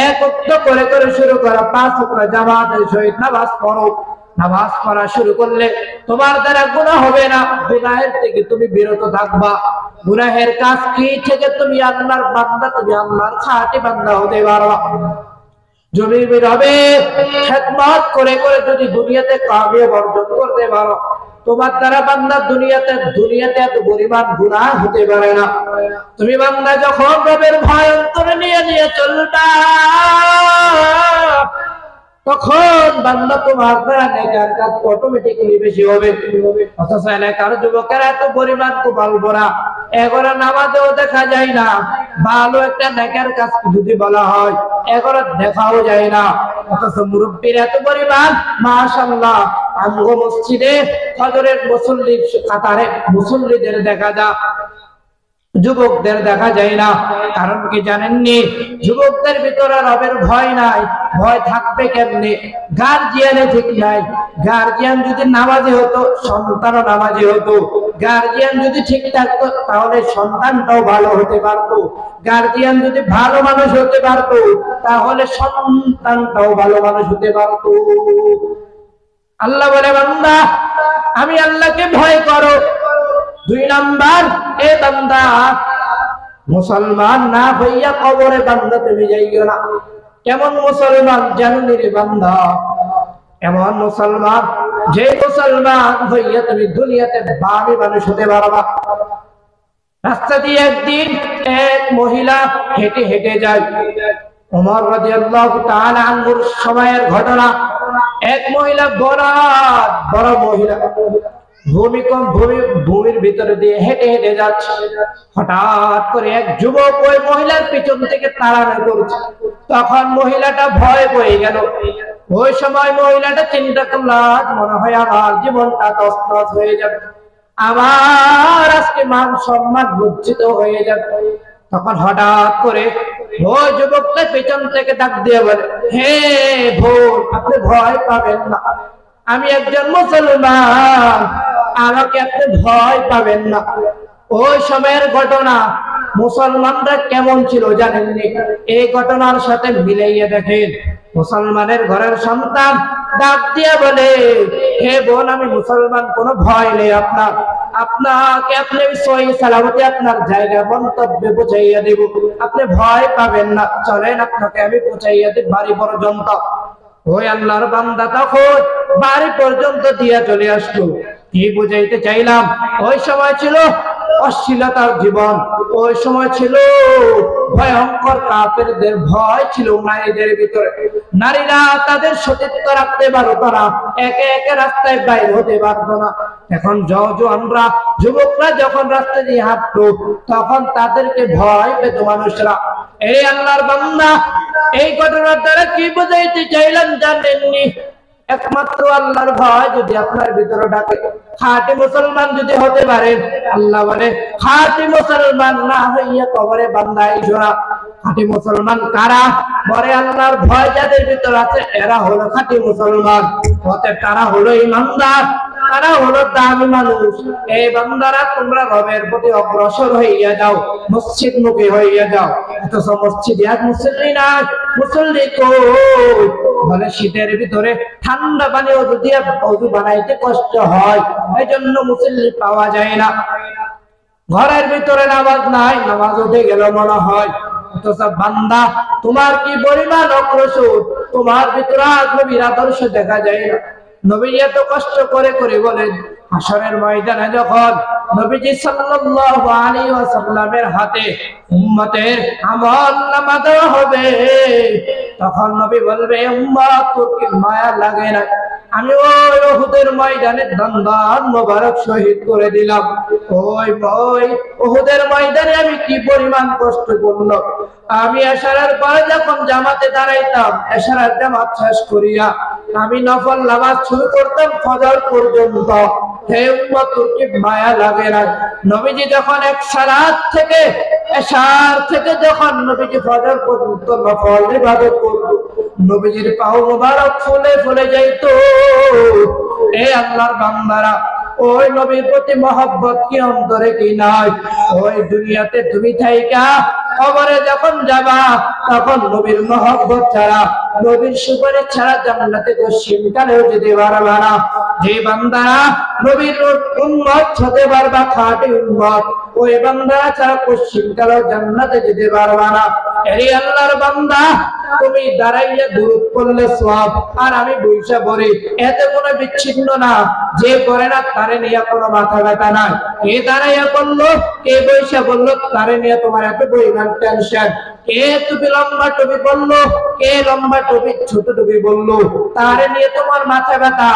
1 ওয়াক্ত করে করে শুরু করো, 5 ওয়াক্ত জামাতের সহিত নামাজ পড়ো। নামাজ পড়া শুরু করলে তোমার দ্বারা গুনাহ হবে না, গুনাহের থেকে তুমি বিরত থাকবা। গুনাহের কাজ কি থেকে তুমি আল্লাহর বান্দা, তুমি আল্লাহর খাঁটি বান্দা হতে পারো। জমির হবে খেদমত করে করে যদি দুনিয়াতে কামিয়াব অর্জন করতে পারো, তোমার দ্বারা বান্দা দুনিয়াতে এত পরিমাণ গুনাহ হতে পারে না। তুমি বান্দা যখন রবের ভয় অন্তরে নিয়ে নিয়ে চলবা, তখন বান্দা তোমার দ্বারা নেকার কাজ অটোমেটিক্যালি বেশি হবে। অথচ এলাকার যুবকেরা এত পরিমাণ কুপাল ভরা, এগোরা নামাজেও দেখা যায় না, ভালো একটা নেকার কাজ যদি বলা হয় এগোরা দেখাও যায় না। অথচ মুরব্বীর এত পরিমাণ, মাশাআল্লাহ, আমগো মসজিদে ফজরের মুসল্লির কাতারে মুসল্লিদের দেখা যায় যুবকদের দেখা যায় না। কারণ কি জানেননি? যুবকদের ভিতরে রবের ভয় নাই। ভয় থাকবে কেমনে? গার্জিয়ানে ঠিক নাই। গার্জিয়ান যদি নামাজি হতো, সন্তানও নামাজি হতো। গার্জিয়ান যদি ঠিক থাকতো, তাহলে সন্তানটাও ভালো হতে পারতো। গার্জিয়ান যদি ভালো মানুষ হতে পারতো, তাহলে সন্তানটাও ভালো মানুষ হতে পারতো। আল্লাহ বলে, বান্দা আমি আল্লাহকে ভয় করো। 2 নাম্বার, এ বান্দা মুসলমান না হইয়া কবরে বান্দা তুমি যাইও না। কেমন মুসলমান জানেন রে বান্দা? এমন মুসলমান যে মুসলমান হইয়া তুমি দুনিয়াতে ভালো মানুষ হতে পারবা। রাস্তা দিয়ে একদিন এক মহিলা হেঁটে হেঁটে যায়। ওমর রাদিয়াল্লাহু তাআলা আনহুর সময়ের ঘটনা। এক মহিলা বড় মহিলা ভূমির ভিতরে দিয়ে হেঁটে হেঁটে যাচ্ছে। হঠাৎ করে এক যুবক ওই মহিলার পিছন থেকে তাড়ানো করছে। তখন মহিলাটা ভয় পেয়ে গেল। ওই সময় মহিলাটা চিন্তা করল, মনে হয় আমার জীবনটা তছনছ হয়ে যাবে, আমার আজকে মান সম্মান লজ্জিত হয়ে যাবে। তখন হঠাৎ করে ওই যুবকটা পেছন থেকে ডাক দিয়ে বলে, হে বোন, আপনি ভয় পাবেন না, আমি একজন মুসলমান, আমাকে আপনি ভয় পাবেন না। ওই সময়ের ঘটনা। মুসলমানরা কেমন ছিল জানেননি? এই ঘটনার সাথে মিলাইয়া দেখেন। মুসলমানের ঘরের সন্তান ডাক দিয়ে বলে, হে বোন, আমি মুসলমান, কোনো ভয় নেই আপনার, আপনাকে আপনি সহি সালামতে আপনার জায়গা গন্তব্যে পৌঁছাইয়া দেব, আপনি ভয় পাবেন না, চলেন আপনাকে আমি পৌঁছাইয়া দেব বাড়ি পর্যন্ত। ওই আল্লাহর বান্দা তখন বাড়ি পর্যন্ত দিয়া চলে আসলো। কি বুঝাইতে চাইলাম? ওই সময় ছিল অশ্লীলতার জীবন। ওই সময় ছিল ভয়ঙ্কর কাফেরদের ভয় ছিল নারীদের ভিতরে। নারীরা তাদের সতীত্ব রাখতে পারতো না, একে একে রাস্তায় বাইর হতে পারতো না। এখন জওয়ানরা, যুবকরা যখন রাস্তা দিয়ে হাঁটতো, তখন তাদেরকে ভয় পেত মানুষরা। এই আল্লাহর বান্দা, এই ঘটনার দ্বারা কি বুঝাইতে চাইলাম জানেননি? একমাত্র আল্লাহর ভয় যদি আপনার ভিতরে ডাকে, খাঁটি মুসলমান যদি হতে পারেন, আল্লাহ বলে খাঁটি মুসলমান না হইয়া কবরে বান্দা আইসো না। খাঁটি মুসলমান কারা? বলে আল্লাহর ভয় যাদের ভিতর আছে, এরা হলো খাঁটি মুসলমান। তারা হলো ইমানদার, তারা হলো দামি মানুষ। এই বান্দারা, তোমরা রবের প্রতি অগ্রসর হইয়া যাও, মসজিদ মুখী হইয়া যাও। অথচ মসজিদ এক মুসল্লি না, মুসল্লি কই? বলে শীতের ভিতরে ঠান্ডা পানি ওযু বানাইতে কষ্ট হয়, এই জন্য মুসল্লি পাওয়া যায় না। ঘরের ভিতরে নামাজ নাই, নামাজ উঠে গেল মনে হয়। অথচ বান্দা, তোমার কি পরিমাণ অগ্রসর, তোমার ভিতরে নবীর আদর্শ দেখা যায় না। নবী এত কষ্ট করে করে বলেন, হাসরের ময়দানে যখন নবীজি সাল্লাল্লাহু আলাইহি ওয়াসাল্লামের হাতে উম্মতের আমলনামা দেওয়া হবে, তখন নবী বলবে, উম্মত, তোর কি মায়া লাগে না? আমি ওই উহুদের ময়দানে দন্দান মোবারক শহীদ করে দিলাম। ওই উহুদের ময়দানে আমি কি পরিমাণ কষ্ট করলাম। আমি এশারার পরে যখন জামাতে দাঁড়াইতাম, এশারার জামাত শেষ করিয়া আমি নফল নামাজ শুরু করতাম ফজর পর্যন্ত। হে উম্মত, তোর কি মায়া লাগে না? নবীজি যখন এশার থেকে যখন নবীজি ফজর পর্যন্ত নফল ইবাদত করত, নবীজির পাও মোবারক ফুলে ফুলে যাইতো। এই আল্লাহর বান্দারা, ওই নবীর প্রতি মহব্বত কি অন্তরে কি নাই? ওই দুনিয়াতে তুমি থাইকা কবরে যখন যাবা, তখন নবীর মহব্বত ছাড়া, নবীর সুপারিশ ছাড়া জান্নাতে কোশ্চিনকালেও যেতে পারবা না। যে বান্দারা নবীর উম্মত হতে পারবা, খাঁটি উম্মত, ওই বান্দারা ছাড়া কোশ্চিনকালেও জান্নাতে যেতে পারবা না। এই আল্লাহর বান্দা, তুমি দাঁড়াইয়া দুরূদ পড়লে সওয়াব, আর আমি বইসা পড়ি, এতে কোনো বিচ্ছিন্ন না। যে করে না তারে নিয়ে কোনো মাথা ব্যথা নাই। কে দাঁড়াইয়া পড়লো, কে বইসা বললো, তারে নিয়ে তোমার এত পরিমাণ টেনশন। কে টুপি লম্বা টুপি বললো, কে লম্বা টুপি ছোট টুপি বললো, তারে নিয়ে তোমার মাথা ব্যথা।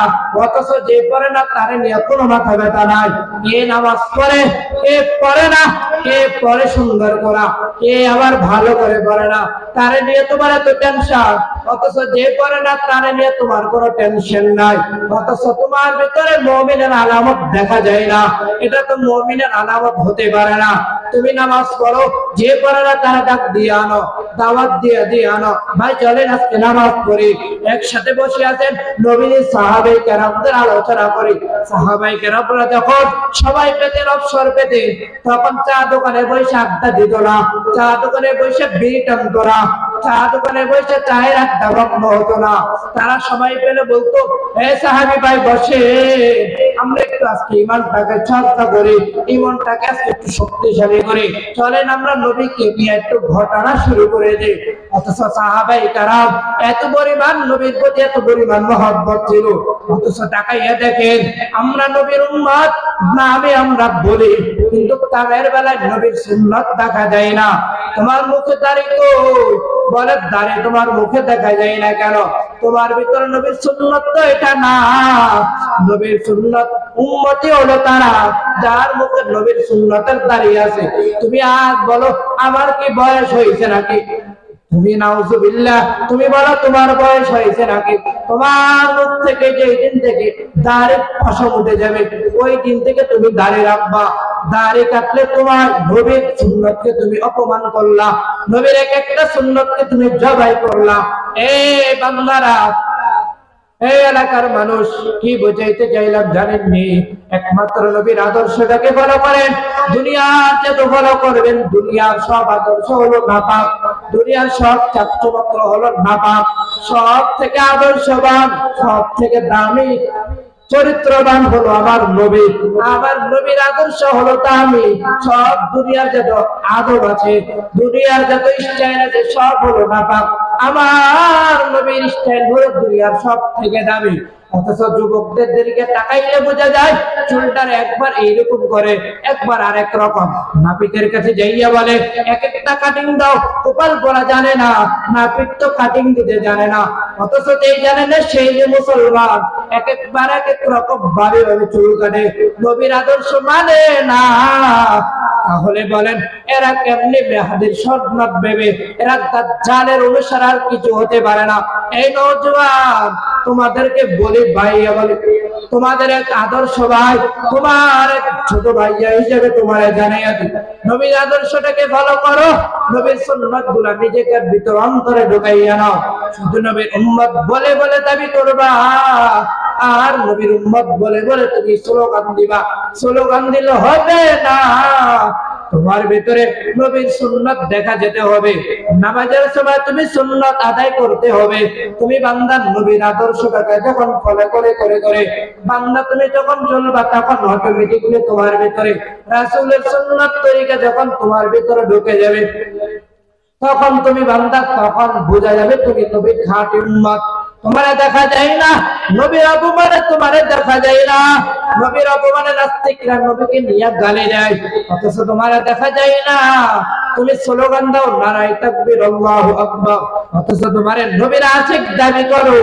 অথচ যে পড়ে না তারে নিয়ে কোনো মাথা ব্যথা নাই। কে নামাজ পড়ে, কে পড়ে না, কে পরে সুন্দর করা, কে আবার ভালো করে পড়ে না, তারে নিয়ে তোমার এত টেনশন। অথচ যে পড়ে না তারে নিয়ে তোমার কোনো টেনশন নাই। অথচ তোমার ভিতরে মুমিনের আলামত দেখা যায় না। এটা তো মুমিনের আলামত হতে পারে না। তুমি নামাজ পড়ো, যে পড়ে না তারা ডাক দিয়ে আনো, দাওয়াত দিয়ে আনো, ভাই চলেন আজকে নামাজ পড়ি। একসাথে বসে আছেন নবীর সাহাবায়ে কেরামদের আলোচনা করি। সাহাবায়ে কেরামরা যখন সবাই পেতেন, অবসর পেতেন, তখন চা দোকানে বসে আড্ডা দিত না, চা দোকানে বসে বিড়ি টানতো না, চা দোকানে বসে চায়ের আড্ডা ভগ্ন হতো না। তারা সবাই পেলে বলতো, এ সাহাবী ভাই বসে, আমরা একটু আজকে ইমানটাকে চর্চা করি, ইমানটাকে আজকে একটু শক্তিশালী করি, চলেন আমরা নবীকে নিয়ে একটু ঘটনা শুরু করে দিই। অথচ সাহাবায়ে কেরাম এত পরিমাণ নবীর প্রতি এত পরিমাণ মহব্বত ছিল। অথচ তাকাইয়া দেখেন, আমরা নবীর উম্মত নামে আমরা বলি, কিন্তু কামের বেলায় নবীর সুন্নাত দেখা যায় না। তোমার মুখে দাড়ি কই? বলে দাড়ি তোমার মুখে দেখা যায় না কেন? তোমার ভিতরে নবীর সুন্নাত তো এটা না। নবীর সুন্নাত উম্মতি হলো তারা যার মুখে নবীর সুন্নাতের দাড়ি আছে। তুমি আজ বলো আমার কি বয়স হয়েছে নাকি? তুমি নাউজুবিল্লাহ, তুমি বলো তোমার বয়স হয়েছে নাকি? তোমার মুখ থেকে যেই দিন থেকে দাড়ির পশম উঠে যাবে, ওই দিন থেকে তুমি দাড়ি রাখবা। দাড়ি কাটলে তোমার নবীর সুন্নতকে তুমি অপমান করলা, নবীর এক একটা সুন্নতকে তুমি জবাই করলা। এই বান্দারা, এই এলাকার মানুষ, কি বুঝাইতে চাইলাম জানেননি? একমাত্র নবীর আদর্শটাকে ফলো করেন, দুনিয়ার যত ফলো করবেন দুনিয়ার সব আদর্শ হলো নাপাক, দুনিয়ার সব চাকচমত্র হলো নাপাক। সব থেকে আদর্শবান, সব থেকে দামি চরিত্রবান হলো আমার নবী। আমার নবীর আদর্শ হলো দামি। সব দুনিয়ার যত আদব আছে, দুনিয়ার যত স্টাইল আছে, সব হলো নাপাক। আমার নবীর স্টাইল হলো দুনিয়ার সব থেকে দামি। অথচ যুবকদের দিকে তাকাইলে বোঝা যায় চুলটার একবার এইরকম করে, একবার আরেক রকম। নাপিতের কাছে যাইয়া বলে এক একটা কাটিং দাও, কপাল পরা জানে না, নাপিত তো কাটিং দিতে জানে না। অথচ যেই জানে না সেই যে মুসলমান, এক একবার এক এক রকম ভাবে ভাবে চুল কাটে, নবীর আদর্শ মানে না। তাহলে বলেন এরা কেমনে মেহাদির সন্ন্যাত ভেবে, এরা দাজ্জালের অনুসার আর কিছু হতে পারে না। এই নওজোয়ান তোমাদেরকে বলি ভাইয়া, বলে তোমাদের এক আদর্শ ভাই, তোমার এক ছোট ভাইয়া হিসেবে তোমার জানাইয়া দিই, নবীর আদর্শটাকে ফলো করো, নবীর সুন্নাত গুলা নিজেকে ভিতর অন্তরে ঢুকাইয়া নাও। শুধু নবীর উম্মত বলে বলে দাবি করবা, আর নবীর উম্মত বলে বলে তুমি স্লোগান দিবা। স্লোগান দিলে হবে না, তোমার ভিতরে নবীর সুন্নাত দেখা যেতে হবে। নামাজের সময় তুমি সুন্নাত আদায় করতে হবে। তুমি বান্দা নবীর আদর্শটাকে যখন ফলো করে করে করে বান্দা তুমি যখন চলবা, তখন অটোমেটিক্যালি তোমার ভিতরে রাসূলের সুন্নাত তরিকা যখন তোমার ভিতরে ঢুকে যাবে, তখন তুমি বান্দা, তখন বোঝা যাবে তুমি নবীর খাঁটি উম্মত। তোমারে দেখা যায় না, নবীর অপমানে তোমারে দেখা যায় না। নবীর অপমানে নাস্তিকরা নবীকে নিয়ে গালি দেয়, অথচ তোমারে দেখা যায় না। তুমি স্লোগান দাও নারায়ে তাকবীর আল্লাহু আকবার, অথচ তোমারে নবীর আশিক দাবি করো।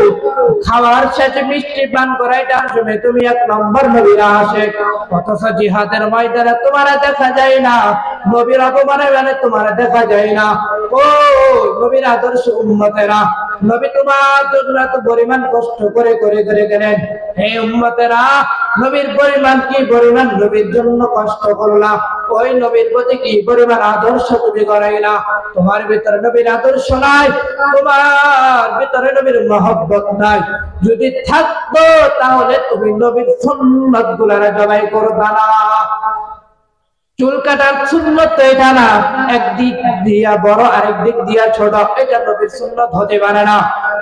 খাওয়ার শেষে মিষ্টি পান করাইটার সময় তুমি এক নম্বর নবীর আশিক, অথচ জিহাদের ময়দানে তোমারে দেখা যায় না। নবীর অপমানে মানে তোমারে দেখা যায় না। ও নবীর আদর্শ উম্মতেরা, নবী তোমার জন্য এত পরিমাণ কষ্ট করে করে করে গেলেন। এই উম্মতেরা, নবীর পরিমাণ কি পরিমাণ নবীর জন্য কষ্ট করলা, ওই নবীর প্রতি কি পরিমাণ আদর্শ তুমি করাইলা। তোমার ভিতরে নবীর আদর্শ নাই, তোমার ভিতরে নবীর মহব্বত নাই। যদি থাকতো তাহলে তুমি নবীর সুন্নাত গুলারে জবাই করবা না। চুল কাটার সুন্নাত তো এটা না, একদিক দিয়া বড় আরেক দিক দিয়া ছোট, এটা নবীর সুন্নাত হতে পারে না।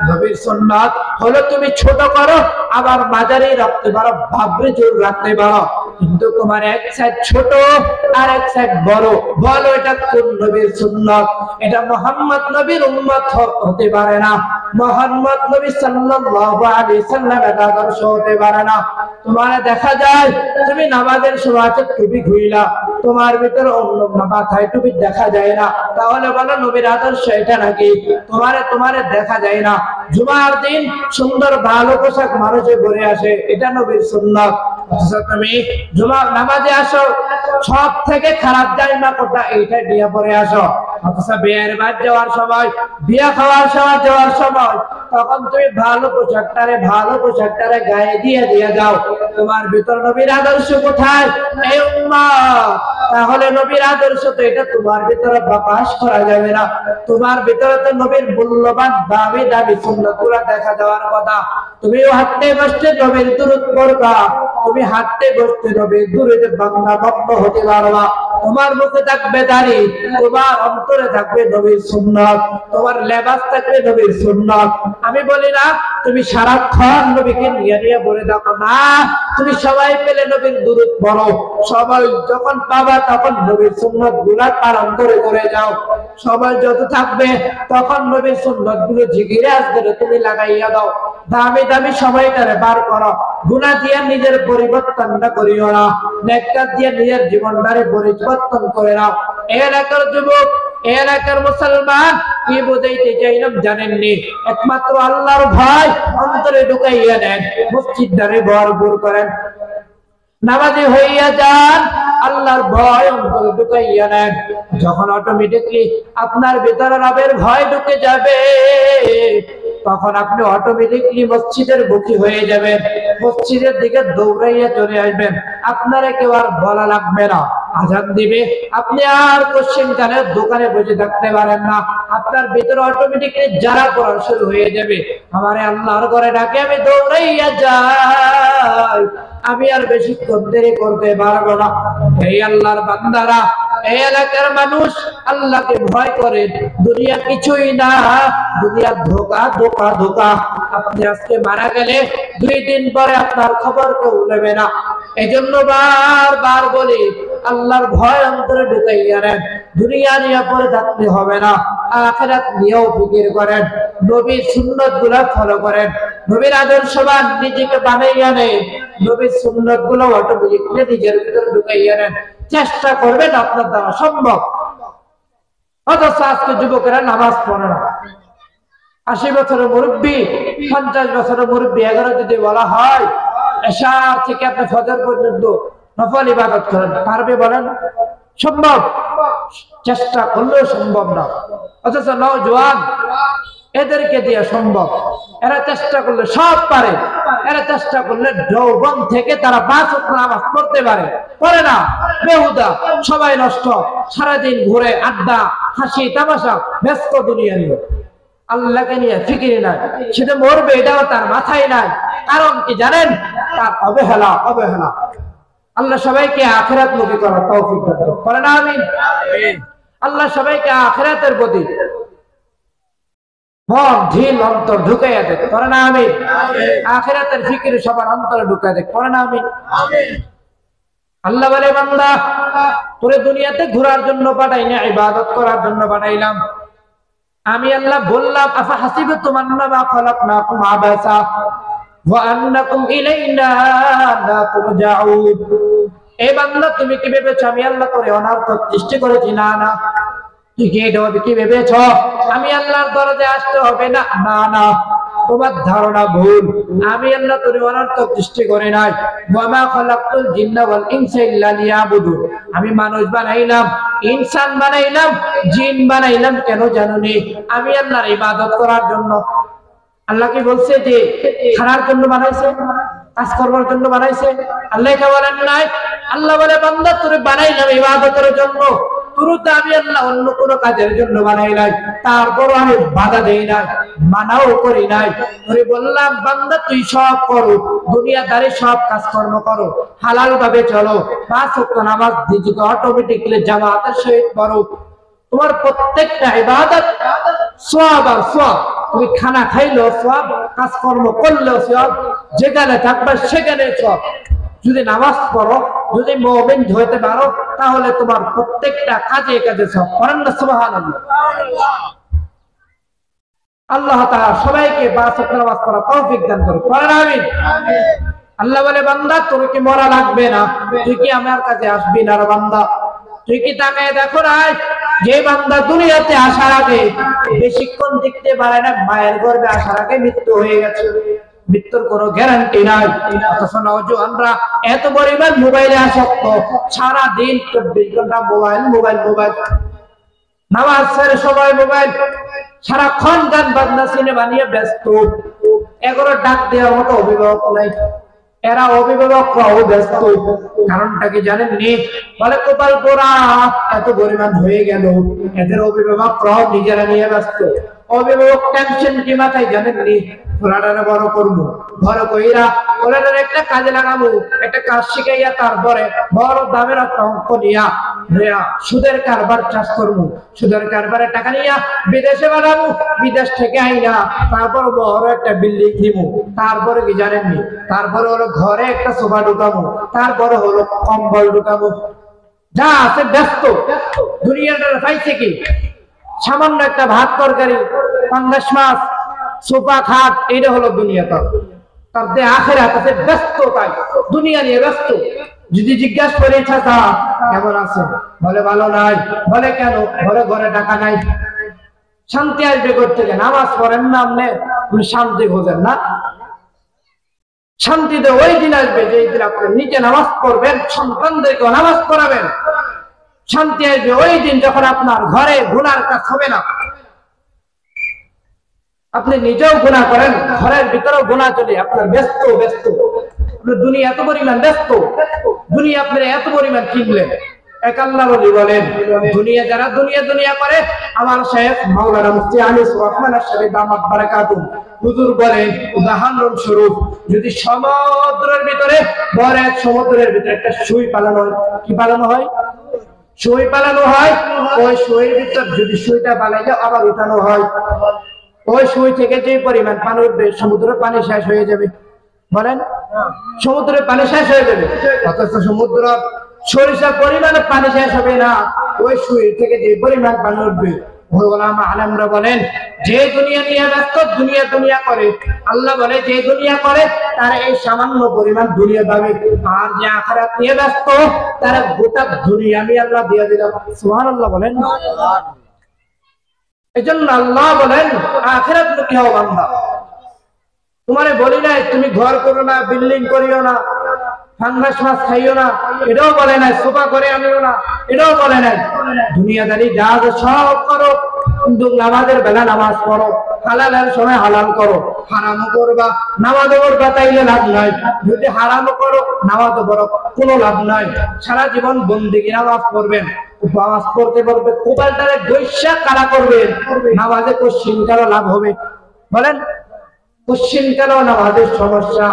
নবীর সুন্নাত হলো তুমি ছোট করো, আবার মাঝারি রাখতে পারো, ভাবরে চুল রাখতে পারো, কিন্তু তোমার এক সাইড ছোট আর এক সাইড বড়। বলো এটা কোন নবীর সুন্নাত? এটা মুহাম্মদ নবীর উম্মত হতে পারে না। মুহাম্মদ নবী সাল্লাল্লাহু আলাইহি সাল্লামের আদর্শ হতে পারে না। তোমার দেখা যায় তুমি নামাজের সময় টুপি খুইলা, তোমার ভিতরে অন্য মাথায় টুপি দেখা যায় না, তাহলে বলো নবীর আদর্শ এটা নাকি? তোমারে দেখা যায় না। জুমার দিন সুন্দর ভালো পোশাক মানুষে পরে আসে, এটা নবীর সুন্নাত। অথচ তুমি জুমার নামাজে আসো, সব থেকে খারাপ জামা কোনটা এইটা দিয়ে পরে আসো। অথচ বিয়ের বাদ যাওয়ার সময়, বিয়া খাওয়ার সময় যাওয়ার সময় তখন তুমি ভালো পোশাকটারে গায়ে দিয়ে যাও। তোমার ভিতর নবীর আদর্শ কোথায় এই উম্মত? তাহলে নবীর আদর্শ তো এটা তোমার ভিতরে প্রকাশ করা যাবে না। তোমার ভিতরে তো নবীর মূল্যবান দামি সুন্নতগুলো দেখা যাওয়ার কথা। তুমি হাঁটতে বসতে নবীর দুরূদ পড়বা, তুমি হাঁটতে বসতে নবীর দুরূদে বাংলা ভক্ত হতে পারবা। তোমার মুখে থাকবে দাড়ি, তোমার অন্তরে থাকবে নবীর সুন্নাত, তোমার লেবাস থাকবে নবীর সুন্নাত। আমি বলি না তুমি সারাক্ষণ নবীকে নিয়ে বলে দেখো না, তুমি সবাই পেলে নবীর দুরূদ পড়ো, সবাই যখন পাবা তখন নবীর সুন্নাত গুলা পালন করে যাও। সবাই যত থাকবে তখন নবীর সুন্নাত গুলো জিকিরে আসবে তুমি লাগাইয়া দাও। দামি সময়টারে বার করো, গুনাহ দিয়ে নিজের পরিবর্তনটা করিও না, নেক কাজ দিয়ে নিজের জীবনটারে পরিবর্তন করে নাও। এলাকার যুবক, এলাকার মুসলমান কি বুঝাইতে চাইলাম জানেননি? একমাত্র আল্লাহর ভয় অন্তরে ঢুকাইয়া নেন, মসজিদটারে ভরপুর করেন, নামাজি হইয়া যান, আল্লাহর ভয় অন্তরে ঢুকাইয়া নেন। যখন অটোমেটিকলি আপনার ভিতরে রবের ভয় ঢুকে যাবে তখন আপনি অটোমেটিকলি মসজিদের মুখী হয়ে যাবেন, মসজিদের দিকে দৌড়াইয়া চলে আসবেন। আপনারা কেউ আর বলা লাগবে না, আজান দিবে আপনি আর কোশ্চেন কানের দোকানে বসে থাকতে পারেন না। আপনার ভিতরে অটোমেটিকলি যারা পড়া শুরু হয়ে যাবে, আমারে আল্লাহর ঘরে ডাকে আমি দৌড়াইয়া যাই, আমি আর বেশিক্ষণ দেরি করতে পারবো না। এই আল্লাহর বান্দারা, এই এলাকার মানুষ আল্লাহকে ভয় করে। দুনিয়া কিছুই না, দুনিয়া ধোকা। আপনি আজকে মারা গেলে 2 দিন পরে আপনার খবর কেউ নেবে না। এই জন্য বারবার বলি আল্লাহর ভয় অন্তরে ঢুকাইয়া নেন। দুনিয়া নিয়ে পরে থাকতে হবে না, আখিরাত নিয়েও ফিকির করেন, নবীর সুন্নাত গুলা ফলো করেন, নবীর আদর্শবান নিজেকে বানাইয়া নেন, নবীর সুন্নাত গুলো অটোমেটিকলি নিজের ভিতরে ঢুকাইয়া নেন। চেষ্টা করবেন, আপনার দ্বারা সম্ভব। অথচ আজকে যুবকেরা নামাজ পড়ে না। 80 বছরের মুরব্বী, 50 বছরের মুরব্বী 11 যদি বলা হয় এশা থেকে আপনি ফজর পর্যন্ত নফল ইবাদত করেন, পারবে বলেন? সম্ভব? চেষ্টা করলেও সম্ভব না। অথচ নওজোয়ান, এদেরকে দিয়ে সম্ভব। এরা চেষ্টা করলে সব পারে, এরা চেষ্টা করলে যৌবন থেকে তারা 5 ওয়াক্ত নামাজ পড়তে পারে, পড়ে না। বেহুদা, সবাই নষ্ট, সারাদিন ঘুরে আড্ডা, হাসি তামাশা, ব্যস্ত দুনিয়া নিয়ে, আল্লাহকে নিয়ে ফিকির নাই। সেটা মরবে এটাও তার মাথায় নাই। কারণ কি জানেন? তার অবহেলা। আল্লাহ সবাইকে আখিরাত মুখী করার তৌফিক দান করেন, আমিন। আল্লাহ সবাইকে আখিরাতের প্রতি মন ঢিল অন্তর ঢুকাইয়া দেখ, করেন আমিন। আখিরাতের ফিকির সবার অন্তরে ঢুকাই দেখ, করেন আমিন। আল্লাহ বলে বান্দা, তোরে দুনিয়াতে ঘোরার জন্য পাঠাই না, ইবাদত করার জন্য পাঠাইলাম। আমি আল্লাহ বললাম আফা হাসিবতুম আন্নামা খালাকনাকুম আবাসা ওয়া আন্নাকুম ইলাইনা লা তুরজাউন। এই বান্দা তুমি কি ভেবেছো আমি আল্লাহ করে অনার্থক সৃষ্টি করেছি? না, তুই কি ভেবেছো আমি আল্লাহর দরজায় আসতে হবে না? না, তোমার ধারণা ভুল। আমি আল্লাহ তোরে অনার্থক সৃষ্টি করে নাই। ওয়া মা খালাকতুল জিন্না ওয়াল ইনসা ইল্লা লিয়াবুদুন। আমি মানুষ বানাইলাম, ইনসান বানাইলাম, জিন বানাইলাম কেন জানোনি? আমি আল্লাহর ইবাদত করার জন্য। আল্লাহ কি বলছে যে খানার জন্য বানাইছে, কাজ করবার জন্য বানাইছে? আল্লাহ কে বলেন নাই। আল্লাহ বলে বান্দা তোরে বানাইলাম ইবাদতের জন্য, তোরতে আমি আল্লাহ অন্য কোন কাজের জন্য বানাই নাই। তারপর আমি বাধা দেই নাই, মানাও করি নাই। তোরে বললাম বান্দা তুই সব করো, দুনিয়াদারি সব কাজকর্ম করো, হালাল ভাবে চলো, 5 ওয়াক্ত নামাজ নিজেকে অটোমেটিকলি জামাতের সহিত পড়ো। তোমার প্রত্যেকটা ইবাদত সওয়াব আর সওয়াব। তুমি খানা খাইলেও সওয়াব, কাজকর্ম করলেও সওয়াব, যেখানে থাকবে সেখানে সওয়াব। যদি নামাজ পড়ো, যদি মুমিন হতে পারো, তাহলে তোমার প্রত্যেকটা কাজে সওয়াব। করেন না সুবহানাল্লাহ। আল্লাহ তাআলা সবাইকে 5 ওয়াক্ত নামাজ পড়ার তৌফিক দান করুন, করেন আমিন। আল্লাহ বলে বান্দা তোর কি মরা লাগবে না? তুই কি আমার কাছে আসবি না রে বান্দা? তুই কি তাকায় দেখো না, যে বান্দা দুনিয়াতে আসার আগে বেশিক্ষণ দেখতে পারে না, মায়ের গর্ভে আসার আগে মৃত্যু হয়ে গেছে। মৃত্যুর কোনো গ্যারান্টি নাই। অথচ নওজোয়ানরা এত পরিমাণ মোবাইলে আসক্ত, সারা দিন 24 ঘন্টা মোবাইল মোবাইল মোবাইল, নামাজ ছেড়ে সবাই মোবাইল, সারাক্ষণ গান বাজনা সিনেমা নিয়ে ব্যস্ত। এগুলো ডাক দেওয়ার মতো অভিভাবক নাই, এরা অভিভাবকরাও ব্যস্ত। কারণটা কি জানেননি? বলে কপাল পোড়া, এত পরিমাণ হয়ে গেল, এদের অভিভাবকরাও নিজেরা নিয়ে ব্যস্ত। অভিভাবক টেনশন কি মাথায় জানেননি? ওরাটারে বড় করবো, বড় কইরা ওরাটারে একটা কাজে লাগাবো, একটা কাজ শিখাইয়া তারপরে বড় দামের একটা অঙ্ক নিয়া সুদের কারবার চাষ করবো, সুদের কারবারে টাকা নিয়া বিদেশে বানাবো, বিদেশ থেকে আইনা তারপর বড় একটা বিল্ডিং দিব। তারপরে কি জানেননি? তারপরে হলো ঘরে একটা সোফা ঢুকাবো, তারপরে হলো কম্বল ঢুকাবো। যা আছে ব্যস্ত। দুনিয়াটা পাইছে কি? সামান্য একটা ভাত তরকারি, পাঙ্গাস মাছ, সোফা খাট, এইটা হলো দুনিয়াটা। তার দেহে আখেরাত আছে, ব্যস্ত, তাই দুনিয়া নিয়ে ব্যস্ত। যদি জিজ্ঞাসা করে চাচা কেমন আছে, বলে ভালো নাই। বলে কেন? বলে ঘরে টাকা নাই। শান্তি আসবে করতে গেলে নামাজ পড়েন না, আপনি শান্তি খোঁজেন না। শান্তিতে ওই দিন আসবে যেই দিন আপনি নিজে নামাজ পড়বেন, সন্তানদেরকে নামাজ পড়াবেন। শান্তি আসবে ওই দিন যখন আপনার ঘরে গুনার কাজ হবে না। আপনি নিজেও গুনাহ করেন, ঘরের ভিতরেও গুনাহ চলে, আপনার ব্যস্ত ব্যস্ত। আপনার দুনিয়া এত পরিমাণ ব্যস্ত, দুনিয়া আপনার এত পরিমাণ কিনলেন। এক আল্লাহ ওলি বলেন, দুনিয়া যারা দুনিয়া দুনিয়া করে, আমার শেখ মাওলানা মুফতি আনিস রহমান আশ-শারীফ দামাত বারাকাতুহু হুজুর বলেন, উদাহরণ স্বরূপ যদি সমুদ্রের ভিতরে বড় এক সমুদ্রের ভিতরে একটা সুই পালানো হয়, কি পালানো হয়? সুই পালানো হয়। ওই সুইয়ের ভিতর যদি সুইটা পালাইলে আবার উঠানো হয়, ওই সুই থেকে যে পরিমাণ পানি উঠবে, সমুদ্রের পানি শেষ হয়ে যাবে। বলেন, সমুদ্রের পানি শেষ হয়ে যাবে। অথচ সমুদ্র সরিষার পরিমাণে পানি শেষ হবে না, ওই সুই থেকে যে পরিমাণ পানি উঠবে। আলেমরা বলেন, যে দুনিয়া নিয়ে ব্যস্ত, দুনিয়া দুনিয়া করে, আল্লাহ বলে যে দুনিয়া করে তার এই সামান্য পরিমাণ দুনিয়া পাবে। আর যে আখিরাত নিয়ে ব্যস্ত, তার গোটা দুনিয়া আমি আল্লাহ দিয়ে দিলাম। সুবহানাল্লাহ বলেন। এজন্য আল্লাহ বলেন, আখিরাত মুখী হও বান্দা। তোমারে বলি নাই তুমি ঘর করো না, বিল্ডিং করিও না, ফাঙ্গাস মাছ খাইও না, এটাও বলে নাই। সোফা করে আনিও না, এটাও বলে নাই। দুনিয়াদারি যা সব করো, কিন্তু নামাজের বেলা নামাজ পড়ো, হালালের সময় হালাল করো। হারামও করবা, নামাজও করবা, তাইলে লাভ নাই। যদি হারামও করো, নামাজও পড়ো, কোনো লাভ নাই। সারা জীবন বন্দেগী নামাজ পড়বেন, নামাজ পড়তে পড়বে কোপালটারে গৈসা কারা করবেন, নামাজে কোশ্চিন কারো লাভ হবে? বলেন, কোশ্চিন কেন নামাজের সমস্যা?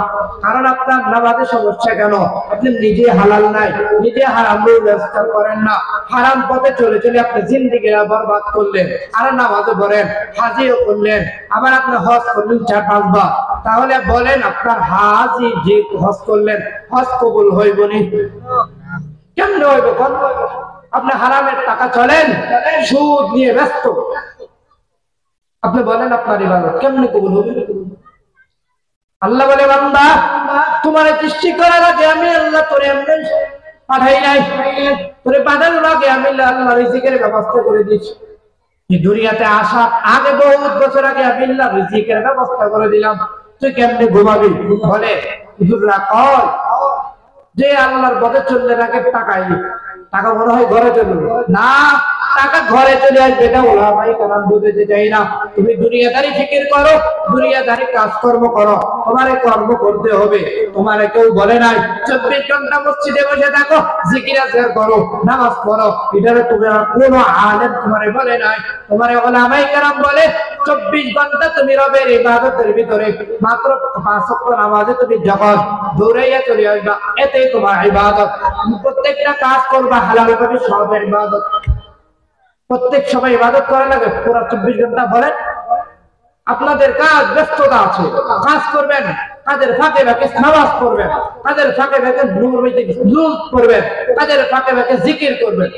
কারণ আপনার নামাজের সমস্যা কেন? আপনি নিজে হালাল নাই, নিজে হারাম ব্যবস্থা করেন না, হারাম পথে চলে চলে আপনি জিন্দেগিটা বরবাদ করলেন। আর নামাজও পড়েন, হাজিও করলেন, আবার আপনি হজ করলেন 4-5 বার। তাহলে বলেন, আপনার হাজি যে হজ করলেন, হজ কবুল হইবনি? কেমনে হইব? আপনি হারামের টাকা চলেন, সুদ নিয়ে ব্যস্ত। আপনি বলেন আপনার ইবাদত কেমনে কবুল হবে? আল্লাহ বলে, বান্দা তোমার সৃষ্টি করার আগে আমি আল্লাহ তোরে এমনি পাঠাই নাই, তোরে পাঠানোর আগে আমি আল্লাহ রিজিকের ব্যবস্থা করে দিয়েছি। এই দুনিয়াতে আসার আগে বহুত বছর আগে আমি আল্লাহ রিজিকের ব্যবস্থা করে দিলাম। তুই কেমনে ঘুমাবি? বলে হুজুররা কয় যে আল্লাহর পথে চললে নাকি টাকা মনে হয় ঘরে চলবে না, টাকা ঘরে চলে আসবে, এটা ওলামাই কেরাম বুঝতে চাই না। তুমি দুনিয়াদারি ফিকির করো, দুনিয়াদারি কাজকর্ম করো, তোমারে কর্ম করতে হবে। তোমারে কেউ বলে নাই 24 ঘন্টা মসজিদে বসে থাকো, জিকির আজকার করো, নামাজ পড়ো, এটারে তুমি কোনো আলেম তোমারে বলে নাই। তোমারে ওলামাই কেরাম বলে 24 ঘন্টা তুমি রবের ইবাদতের ভিতরে মাত্র 5 ওয়াক্ত নামাজে তুমি যখন দৌড়াইয়া চলে আসবা, এতেই তোমার ইবাদত। প্রত্যেকটা কাজ করবা হালাল ভাবে, সবের ইবাদত। প্রত্যেক সময় ইবাদত করা লাগে পুরো 24 ঘন্টা। বলেন, আপনাদের কাজ ব্যস্ততা আছে, কাজ করবেন, কাজের ফাঁকে ফাঁকে নামাজ পড়বেন, কাজের ফাঁকে ফাঁকে দুরূদ পড়বেন, কাজের ফাঁকে ফাঁকে জিকির করবেন।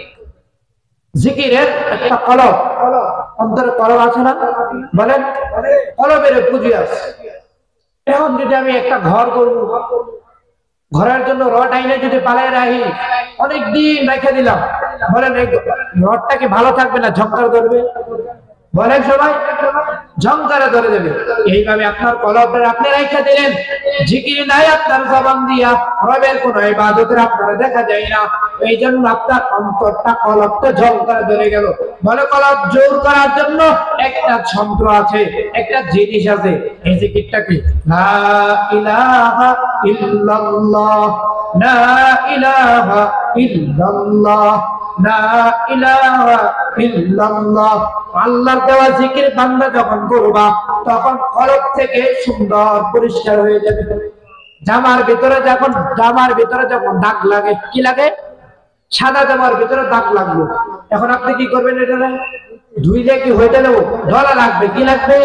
জিকিরের একটা কলব, অন্তরে কলব আছে না? বলেন, কলবের পুঁজি আছে। এখন যদি আমি একটা ঘর করব, ঘরের জন্য রড আইনে যদি পালাই রাখি, অনেকদিন রেখে দিলাম, বলেন এই রডটা কি ভালো থাকবে না ঝংকার করবে? বলেন সবাই, ঝংকারে ধরে যাবে। এইভাবে আপনার কলবটা আপনি রেখে দিলেন, জিকির নাই আপনার জবান দিয়া, রবের কোন ইবাদতের আপনারা দেখা যায় না। এই জন্য আপনার অন্তরটা কলবটা ঝংকারে ধরে গেল। বলে কলব জোর করার জন্য একটা যন্ত্র আছে, একটা জিনিস আছে। এই জিকিরটা কি? লা ইলাহা ইল্লাল্লাহ, লা ইলাহা ইল্লাল্লাহ, লা ইলাহা ইল্লাল্লাহ। আল্লাহর দেওয়া জিকির বান্দা যখন করবা, তখন কলব থেকে সুন্দর পরিষ্কার হয়ে যাবে। জামার ভিতরে যখন দাগ লাগে, কি লাগে? সাদা জামার ভিতরে দাগ লাগলো, এখন আপনি কি করবেন? এটা ধুইলে কি হইতে দেবো? ধরা লাগবে, কি লাগবে?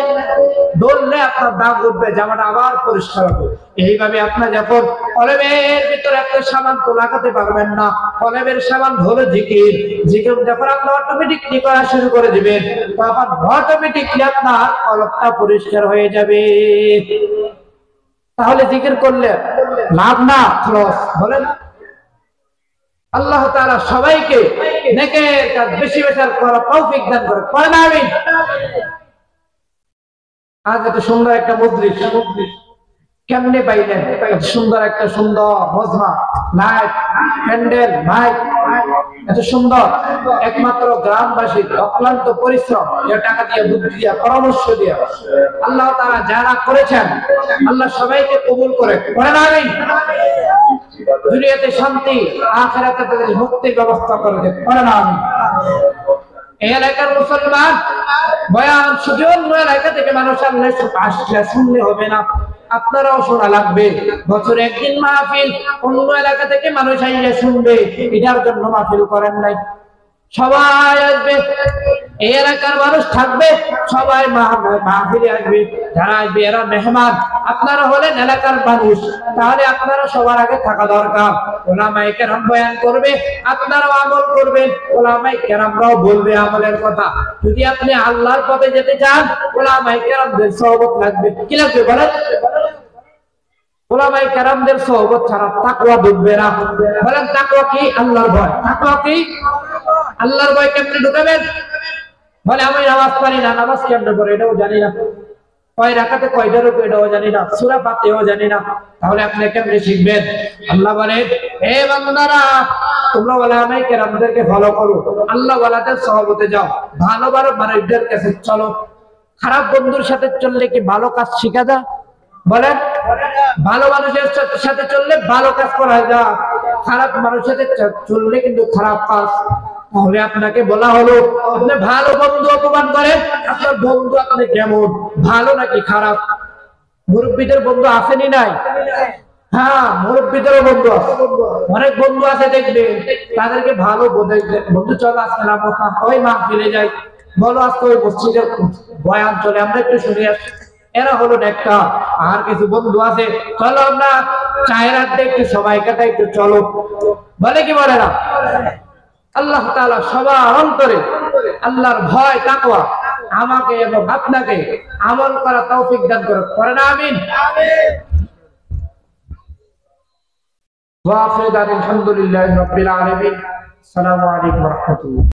ধরলে আপনার দাগ উঠবে, জামাটা আবার পরিষ্কার হবে। এইভাবে আপনার যখন কলবের ভিতরে একটা সাবান তো লাগাতে পারবেন না, কলবের সাবান হলো জিকির। জিকির যখন আপনি অটোমেটিকলি করা শুরু করে দিবেন, তখন অটোমেটিকলি আপনার কলবটা পরিষ্কার হয়ে যাবে। তাহলে জিকির করলে লাভ না খরচ? বলেন। আল্লাহ তাআলা সবাইকে নেকের কাজ বেশি বেশি করার তৌফিক দান করে। করেন আমিন। আজ এত সুন্দর একটা মজলিস কেমনে পাইলেন? সুন্দর একটা সুন্দর মজমা, লাইট, প্যান্ডেল, মাইক, এত সুন্দর। একমাত্র গ্রামবাসীর অক্লান্ত পরিশ্রম, টাকা দিয়ে, দুধ দিয়ে, পরামর্শ দিয়ে আল্লাহ তাআলা যারা করেছেন, আল্লাহ সবাইকে কবুল করে। করেন আমিন। দুনিয়াতে শান্তি, আখিরাতে তাদের মুক্তির ব্যবস্থা করে দেন। করেন আমিন। এই এলাকার মুসলমান বয়ান শুধু অন্য এলাকা থেকে মানুষ আসলে শুনলে হবে না, আপনারাও শোনা লাগবে। বছরে একদিন মাহফিল, অন্য এলাকা থেকে মানুষ আইলে শুনবে, এটার জন্য মাহফিল করেন নাই। সবাই আসবে, এই এলাকার মানুষ থাকবে, সবাই মাহফিলে আসবে। যারা আসবে এরা মেহমান, আপনারা হলেন এলাকার মানুষ, তাহলে আপনারা সবার আগে থাকা দরকার। উলামায়ে কেরাম বয়ান করবে, আপনারাও আমল করবেন, উলামায়ে কেরামরাও বলবে আমলের কথা। যদি আপনি আল্লাহর পথে যেতে চান, উলামায়ে কেরামদের সোহবত লাগবে। কি লাগবে বলেন? উলামায়ে কেরামদের সোহবত ছাড়া তাকওয়া ঢুকবে না। বলেন তাকওয়া কি? আল্লাহর ভয়। তাকওয়া কি? আল্লাহর ভয় কেমনে ঢুকাবেন? বলে আমি নামাজ পারি না, নামাজ কেমনে পড়ে এটাও জানি না, কয় রাকাতে কয়টা রুকু এটাও জানি না, সূরা ফাতিহাও জানি না, তাহলে আপনি কেমনে শিখবেন? আল্লাহ বলে, হে বান্দারা, তোমরা উলামায়ে কেরামদেরকে ফলো করো, আল্লাহ ওয়ালাদের সোহবতে যাও, ভালো ভালো মানুষদের কাছে চলো। খারাপ বন্ধুর সাথে চললে কি ভালো কাজ শিখা যায়? বলেন। ভালো মানুষের সাথে চললে ভালো কাজ করা যায়, খারাপ মানুষের সাথে চললে কিন্তু খারাপ কাজ। তাহলে আপনাকে বলা হলো, আপনি ভালো বন্ধু অপমান করেন, আপনার বন্ধু আপনি কেমন, ভালো নাকি খারাপ? মুরব্বীদের বন্ধু আসেনি নাই? হ্যাঁ, মুরব্বীদেরও বন্ধু আছে। অনেক বন্ধু আছে দেখবেন, তাদেরকে ভালো বন্ধু চলো আজকে না ওই মাহফিলে যাই, বলো আজকে ওই মসজিদের বয়ান চলে, আমরা একটু শুনে আসি। এরা হলো একটা। আর কিছু বন্ধু আছে, চলো আমরা চায়ের আড্ডা একটু সবাই কাটা একটু চলো, বলে কি বলে না? আল্লাহ তাআলা সবার অন্তরে আল্লাহর ভয়, তাকওয়া আমাকে এবং আপনাকে আমল করা তৌফিক দান করুন। করেন আমিন। ওয়া আখিরু দাওয়ানা আলহামদুলিল্লাহি রাব্বিল আলামিন। আসসালামু আলাইকুম ওয়া রাহমাতুল্লাহ।